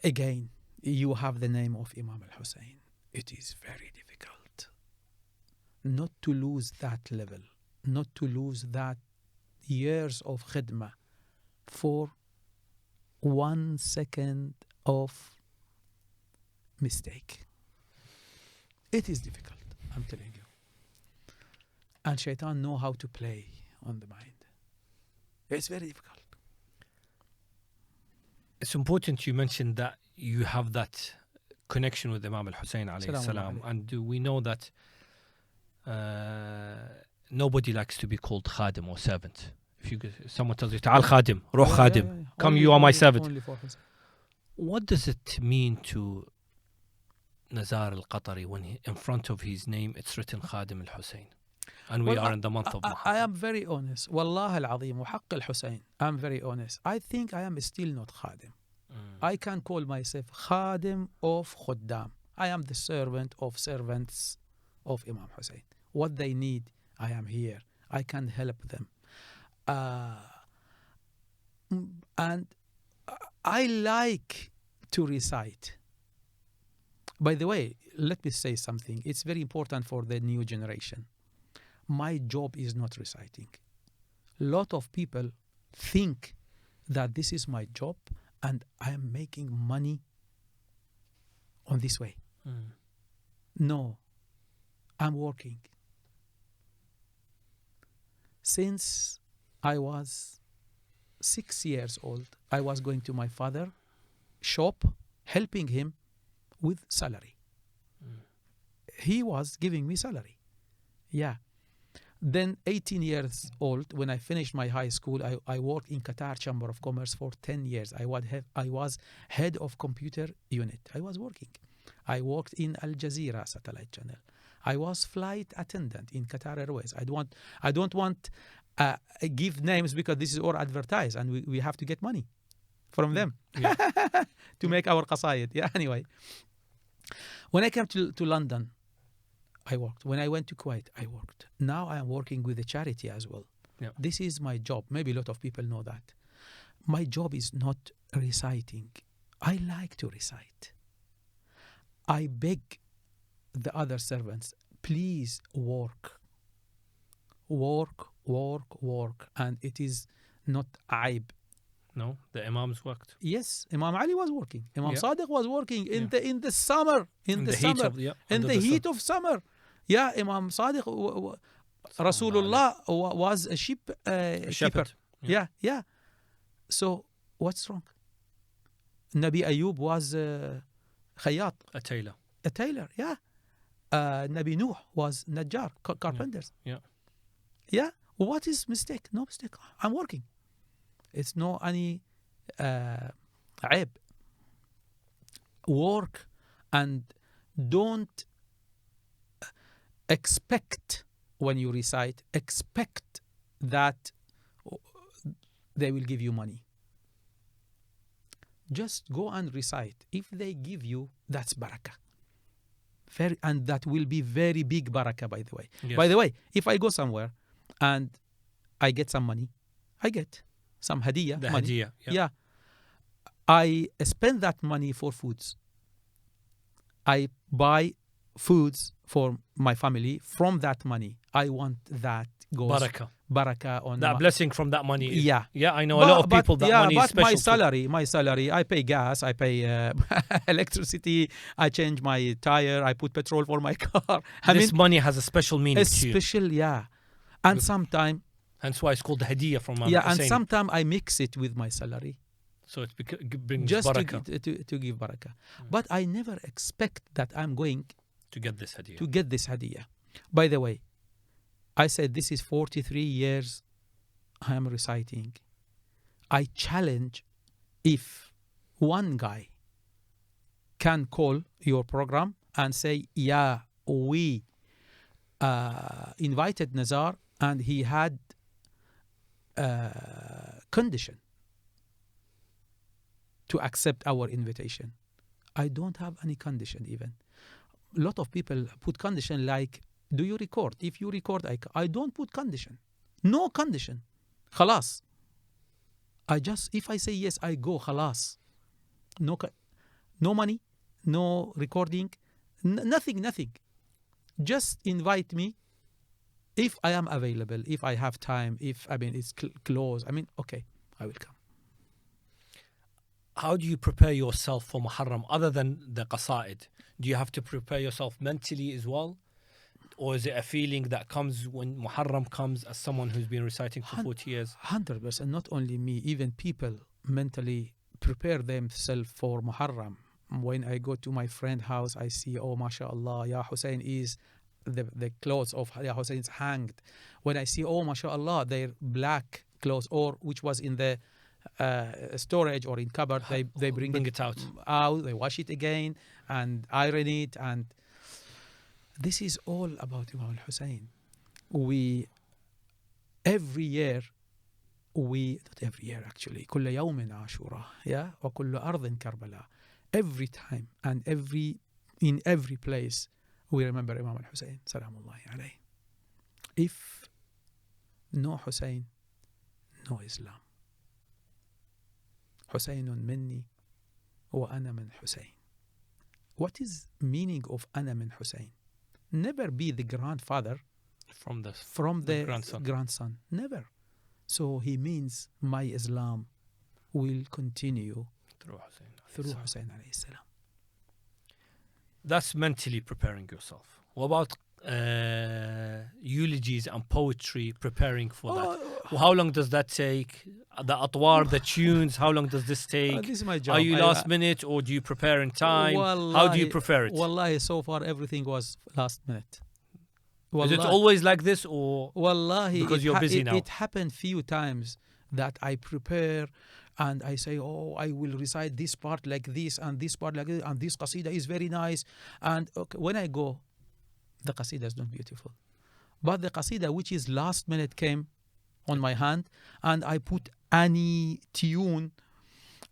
Again, you have the name of Imam al-Hussein. It is very difficult not to lose that level, not to lose that years of khidmah for 1 second of mistake. It is difficult, I'm telling you. And shaitan know how to play on the mind. It's very difficult. It's important you mentioned that you have that connection with Imam al-Hussein alayhi salam. And we know that nobody likes to be called khadim or servant. If someone tells you, Ta'al khadim, ruh khadim, come, you are my servant. What does it mean to Nazar Al Qatari when in front of his name it's written Khadim Al Hussein? And we are in the month of Muharram. I am very honest. Wallah al-Azim wa haqq al-Hussein. I'm very honest. I think I am still not Khadim. I can call myself Khadim of Khuddam. I am the servant of servants of Imam Hussein. What they need, I am here. I can help them. And I like to recite. By the way, let me say something. It's very important for the new generation. My job is not reciting. A lot of people think that this is my job and I am making money on this way. No, I'm working. Since I was 6 years old, I was going to my father's shop, helping him with salary. He was giving me salary. Yeah. Then 18 years old, when I finished my high school, I worked in Qatar Chamber of Commerce for 10 years. I was head of computer unit. I was working. I worked in Al Jazeera satellite channel. I was flight attendant in Qatar Airways. I don't want give names because this is all advertised and we have to get money from them to make our qasayid. Yeah, anyway. When I came to London, I worked. When I went to Kuwait, I worked. Now I am working with a charity as well. Yeah. This is my job. Maybe a lot of people know that. My job is not reciting. I like to recite. I beg the other servants, please work. Work, work, work. And it is not aib. No, the Imams worked. Yes, Imam Ali was working. Imam Sadiq was working in the summer. In the heat of summer. Yeah, Imam Sadiq, Rasulullah was a shepherd. Yeah. So what's wrong? Nabi Ayub was khayyat. A tailor. A tailor, yeah. Nabi Nuh was najjar, carpenters. Yeah. What is mistake? No mistake. I'm working. It's no any aib. Work and don't expect when you recite, expect that they will give you money. Just go and recite. If they give you, that's barakah. And that will be very big barakah, by the way. Yes. By the way, if I go somewhere and I get some money, I get some hadiyah. The money. hadiyah. Yeah. I spend that money for foods. I buy foods for my family from that money. I want that goes barakah on that blessing from that money. Yeah. Yeah, I know a lot of people that money is special. My salary, I pay gas, I pay electricity, I change my tire, I put petrol for my car. This money has a special meaning to you. Special, yeah. And sometimes, hence why it's called the hadiyah from and sometimes I mix it with my salary. So it brings just barakah. to give barakah. But I never expect that I'm going to get this hadiyah. By the way, I said this is 43 years I am reciting. I challenge if one guy can call your program and say, yeah, we invited Nazar and he had condition to accept our invitation. I don't have any condition even. A lot of people put condition like, do you record? If you record, I don't put condition. No condition. Khalas. If I say yes, I go. Khalas. No money, no recording, nothing. Just invite me if I am available, if I have time, if it's close. Okay, I will come. How do you prepare yourself for Muharram other than the qasaid? Do you have to prepare yourself mentally as well? Or is it a feeling that comes when Muharram comes as someone who's been reciting for 40 years? 100%. Not only me, even people mentally prepare themselves for Muharram. When I go to my friend's house, I see, oh, mashallah, Ya Hussein is the clothes of Ya Hussein is hanged. When I see, oh, mashallah, their black clothes, or which was in the storage or in cupboard, they bring it out, they wash it again and iron it, and this is all about Imam al-Hussein. Every year not every year actually, كل يوم عاشوراء, yeah, وكل أرض كربلاء. Every time and in every place we remember Imam al-Hussein salamullahi alayhi. If no Hussein, no Islam. حسين مني وأنا من حسين. What is meaning of أنا من حسين? Never be the grandfather from the grandson. Never. So he means my Islam will continue through Hussein alayhi salam. That's mentally preparing yourself. What about eulogies and poetry, preparing for that? How long does that take? The atwar, the tunes, how long does this take? This is my job. Are you last minute or do you prepare in time? Wallahi, how do you prepare it? Wallahi, so far everything was last minute. Wallahi. Is it always like this, or Wallahi, because you're busy now? It happened few times that I prepare and I say, I will recite this part like this and this part like this, and this qasida is very nice. And when I go, the qasida is not beautiful. But the qasida which is last minute came on my hand, and I put any tune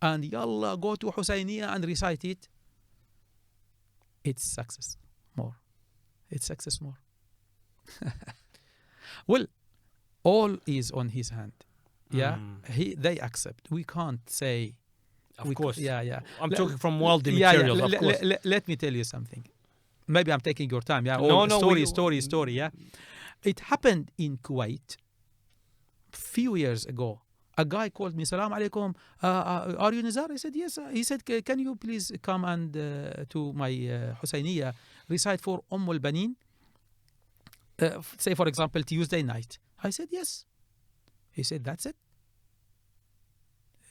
and yalla, go to Husayniyah and recite it. It's success more. Well, all is on his hand. Yeah, they accept. We can't say. Of course. Yeah. I'm talking from worldly materials. Of course. Let me tell you something. Maybe I'm taking your time. Yeah. Story. Yeah. It happened in Kuwait few years ago. A guy called me, Salam alaikum. Are you Nizar? I said, yes. He said, can you please come and to my Husayniyah, recite for Al-Banin? Say, for example, Tuesday night. I said, yes. He said, that's it?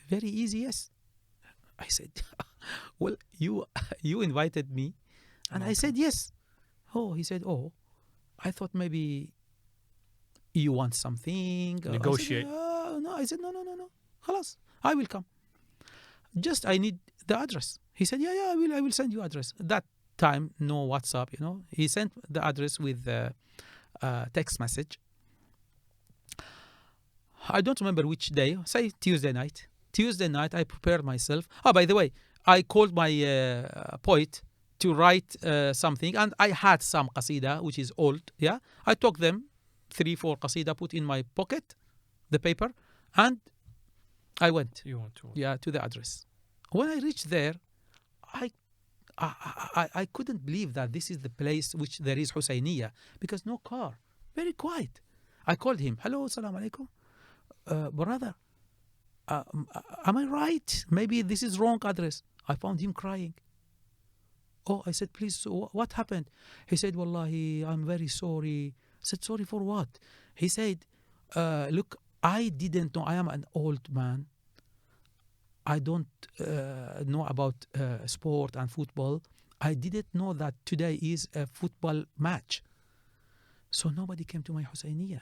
Very easy, yes. I said, well, you invited me. And I said, yes. He said, I thought maybe you want something. Negotiate. No, I said, no. Khalas, I will come. Just I need the address. He said, yeah, I will send you address. That time, no WhatsApp, He sent the address with text message. I don't remember which day. Say Tuesday night. Tuesday night, I prepared myself. By the way, I called my poet to write something, and I had some qasida, which is old. Yeah, I took them, 3-4 qasida, put in my pocket, the paper, and I went. You want to? Yeah, to the address. When I reached there, I couldn't believe that this is the place which there is Husayniyah, because no car, very quiet. I called him. Hello, salam alaikum. Brother, am I right? Maybe this is wrong address. I found him crying. I said, please, what happened? He said, Wallahi, I'm very sorry. I said, sorry for what? He said, look, I didn't know. I am an old man. I don't know about sport and football. I didn't know that today is a football match. So nobody came to my Husayniyah.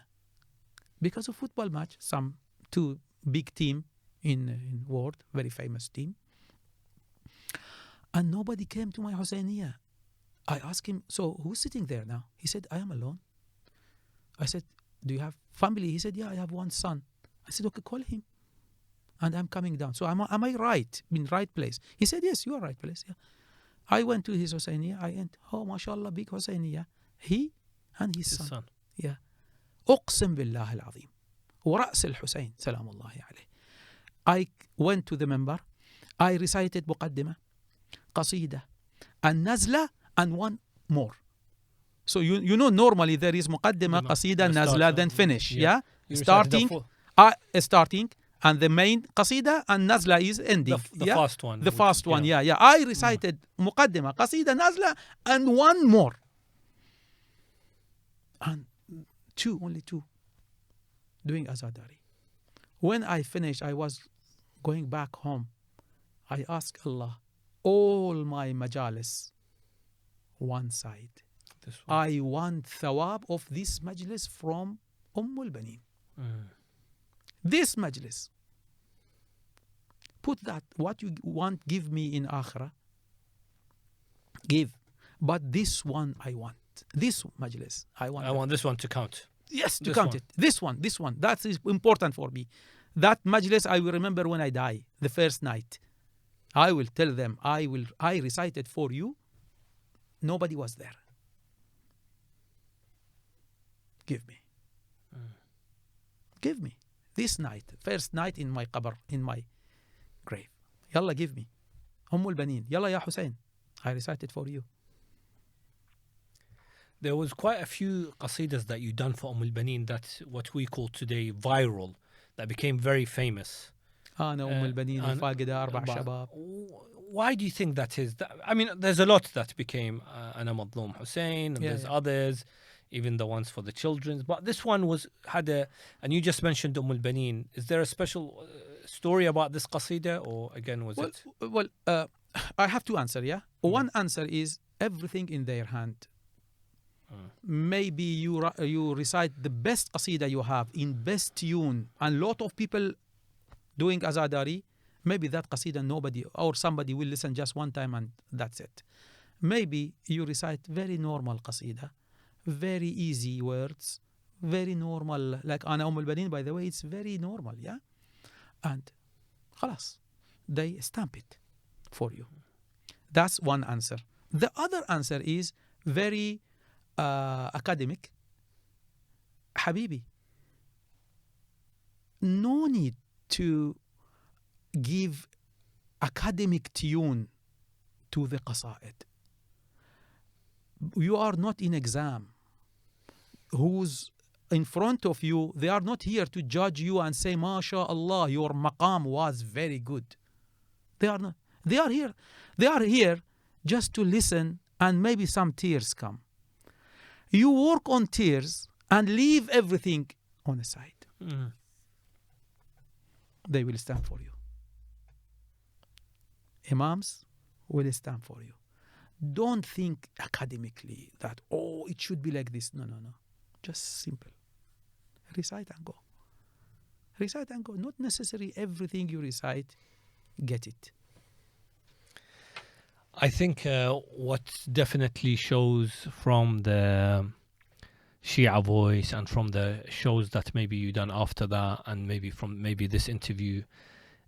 Because of football match, some 2 big team in world, very famous team. And nobody came to my Husayniyah. I asked him, so who's sitting there now? He said, I am alone. I said, do you have family? He said, yeah, I have 1 son. I said, okay, call him. And I'm coming down. So am I right? In right place? He said, yes, you are right place. Yeah. I went to his Husayniyah. I went, mashallah, big Husayniyah. He and his son. Yeah. أقسم بالله العظيم ورأس الحسين سلام الله عليه. I went to the member. I recited مقدمة, قصيدة, النزلة, and 1 more. So you know normally there is مقدمة, قصيدة, نزلة, then finish. Yeah. Starting and the main قصيدة, and نزلة is ending. The fast one. The fast one. Yeah. I recited مقدمة, قصيدة, نزلة, and 1 more. And only two, doing Azadari. When I finished, I was going back home. I asked Allah, all my majalis, one side. I want thawab of this majlis from Al-Banin. This majlis. Put that, what you want, give me in Akhirah. Give. But this one I want. This majlis, I want this one to count. Yes, to count it. This one. That is important for me. That majlis I will remember when I die, the first night. I will tell them, I recited for you. Nobody was there. Give me. give me this night, first night in my qabr, in my grave. Yalla, give me. Al-Banin. Yalla ya Hussein. I recite it for you. There was quite a few qasidas that you done for Al-Banin that's what we call today viral, that became very famous. أنا البنين الفاقدة أربع شباب. Why do you think that is? I mean, there's a lot that became أنا مظلوم Hussein, and there's others, even the ones for the children. But this one and you just mentioned Al-Banin. Is there a special story about this qasida, or again was it? Well, I have two answers. Yeah, one answer is everything in their hand. Maybe you recite the best qasida you have in best tune, and lot of people doing azadari. Maybe that qasida nobody or somebody will listen just one time and that's it. Maybe you recite very normal qasida, very easy words, very normal, like Ana Al-Banin, by the way, it's very normal, yeah? And khalas, they stamp it for you. That's one answer. The other answer is very academic. Habibi, no need to give academic tune to the qasaid. You are not in exam. Who's in front of you, they are not here to judge you and say, MashaAllah, your maqam was very good. They are not. They are here just to listen, and maybe some tears come. You work on tears and leave everything on the side. They will stand for you. Imams will stand for you. Don't think academically that, it should be like this. No. Just simple. Recite and go. Recite and go. Not necessarily everything you recite, get it. I think what definitely shows from the Shia voice and from the shows that maybe you done after that, and maybe from this interview,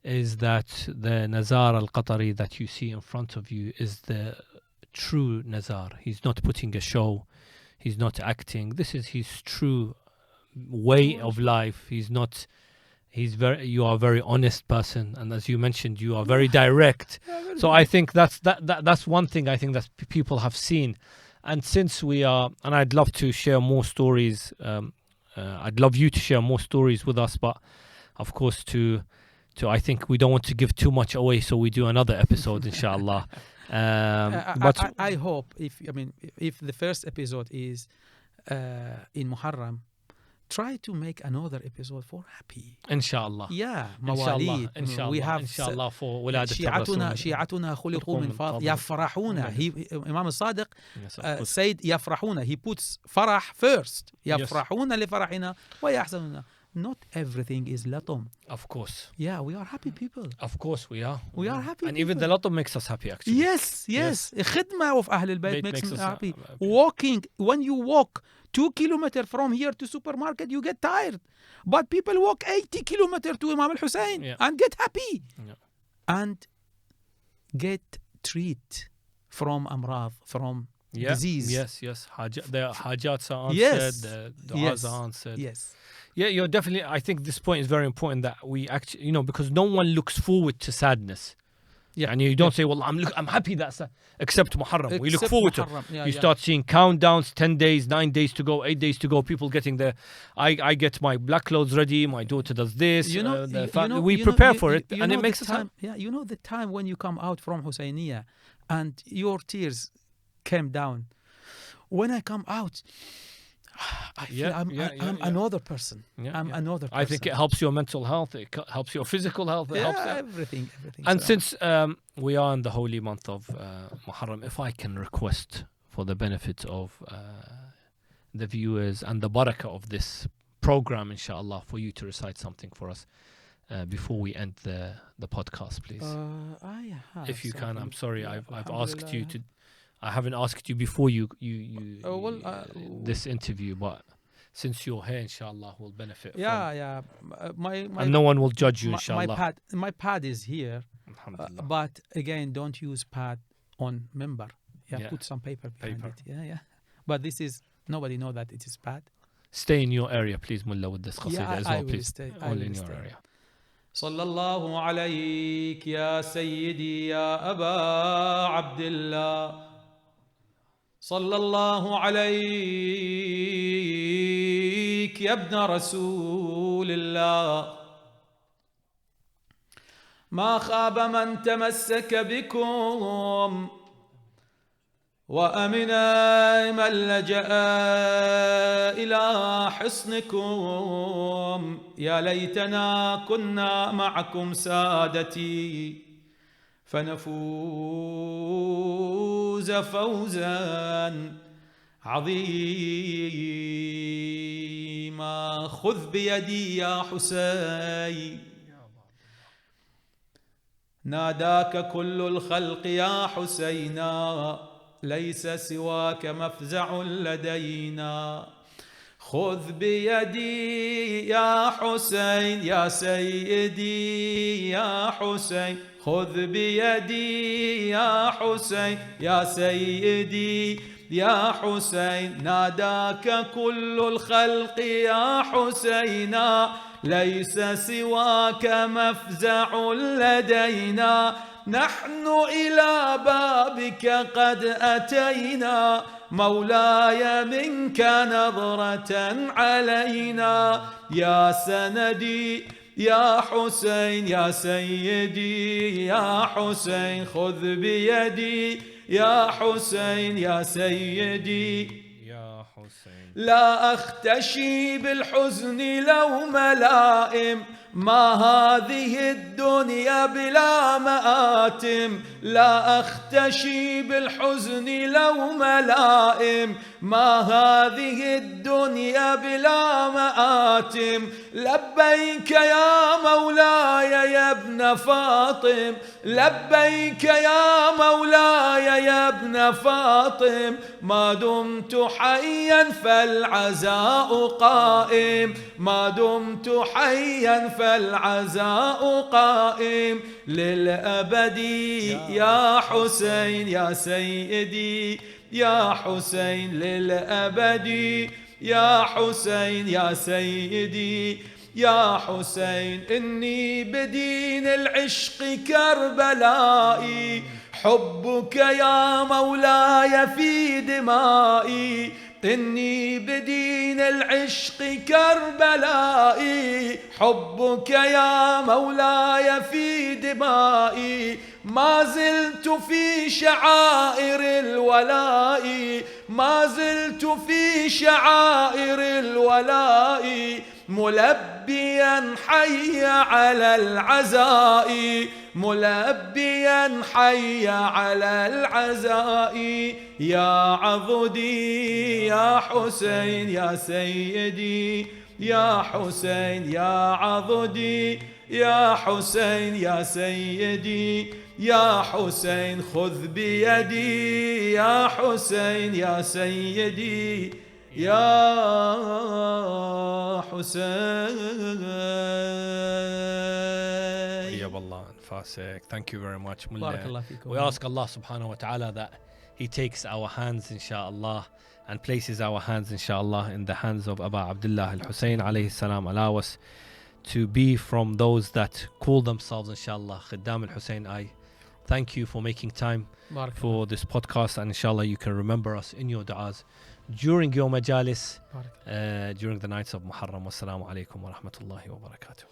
is that the Nazar Al Qatari that you see in front of you is the true Nazar. He's not putting a show. He's not acting. This is his true way of life. You are a very honest person, and as you mentioned, you are very direct. So I think that's one thing I think that people have seen. And since and I'd love to share more stories. I'd love you to share more stories with us, but of course I think we don't want to give too much away, so we do another episode, inshallah. But I hope if the first episode is in Muharram, try to make another episode for happy. Inshallah. Yeah, Mawalid. Inshallah. We have inshallah for ولادة شيعتنا خلقوا من فضل يفرحون. Imam al-Sadiq said يفرحون. He puts farah first. يفرحون لفرحنا ويحزنون. Not everything is latum. Of course. Yeah, we are happy people. Of course we are. We are happy and people. Even the latum makes us happy, actually. Yes. Khidmah of Ahlulbayt makes us happy. Walking, when you walk 2 kilometers from here to supermarket, you get tired. But people walk 80 kilometers to Imam al-Hussein and get happy. Yeah. And get treat from amrad, from disease. Yes. The hajats are answered, the du'as are answered. Yes. Yeah, you're definitely. I think this point is very important that we actually, because no one looks forward to sadness. Yeah, and you don't say, "Well, I'm happy that's except Muharram." We look forward to. You start seeing countdowns: 10 days, 9 days to go, 8 days to go. People getting there. I get my black clothes ready. My daughter does this. We prepare for it, and it makes us happy. Yeah, the time when you come out from Husayniyah, and your tears came down. When I come out, I feel I'm another person. I'm another person. I think it helps your mental health. It helps your physical health. It helps everything. And since we are in the holy month of Muharram, if I can request for the benefit of the viewers and the barakah of this program, inshallah, for you to recite something for us before we end the podcast, please. If you can. I'm sorry. I've asked you to. I haven't asked you before this interview, but since you're here, inshallah, we'll benefit. And no one will judge you, inshallah. My pad is here, but again, don't use pad on member. Put some paper behind it. But this is nobody know that it is pad. stay in your area, please, Mullah, with this qasida as well, please. Only in your area. صلى الله عليك يا سيدي يا أبا عبد الله، صلى الله عليك يا ابن رسول الله، ما خاب من تمسك بكم وأمن من لجأ إلى حصنكم، يا ليتنا كنا معكم سادتي فنفوز فوزا عظيما. خذ بيدي يا حسين، ناداك كل الخلق يا حسينا، ليس سواك مفزع لدينا. خذ بيدي يا حسين يا سيدي يا حسين، خذ بيدي يا حسين يا سيدي يا حسين، ناداك كل الخلق يا حسينا، ليس سواك مفزع لدينا. نحن إلى بابك قد أتينا، مولاي منك نظرة علينا. يا سندي يا حسين يا سيدي يا حسين، خذ بيدي يا حسين يا سيدي يا حسين. لا أختشي بالحزن لوم لائم، ما هذه الدنيا بلا مآتم. لا أختشي بالحزن لوم لائم، ما هذه الدنيا بلا مآتم. لبيك يا مولاي يا ابن فاطم، لبيك يا مولاي يا ابن فاطم، ما دمت حيا فالعزاء قائم، ما دمت حيا فالعزاء قائم. للأبد يا حسين يا سيدي يا حسين، للأبد يا حسين يا سيدي يا حسين. إني بدين العشق كربلائي، حبك يا مولاي في دمائي. إني بدين العشق كربلائي، حبك يا مولاي في دمائي. ما زلت في شعائر الولاء، ما زلت في شعائر الولاء، ملبيا حي على العزاء، ملبيا حي على العزاء. يا عضدي يا حسين يا سيدي يا حسين، يا عضدي يا حسين يا سيدي يا حسين، خذ بيدي يا حسين يا سيدي يا حسين. طيب الله أنفاسك. Thank you very much, Mullah. بارك الله فيكم. We ask Allah subhanahu wa ta'ala that He takes our hands, inshallah, and places our hands, inshallah, in the hands of Aba Abdullah al-Hussein alayhi salam. Allow us to be from those that call themselves, inshallah, Khaddam al-Hussein. I thank you for making time for this podcast, and inshallah you can remember us in your du'as during your majalis, during the nights of Muharram. Wassalamu alaikum wa rahmatullahi wa barakatuh.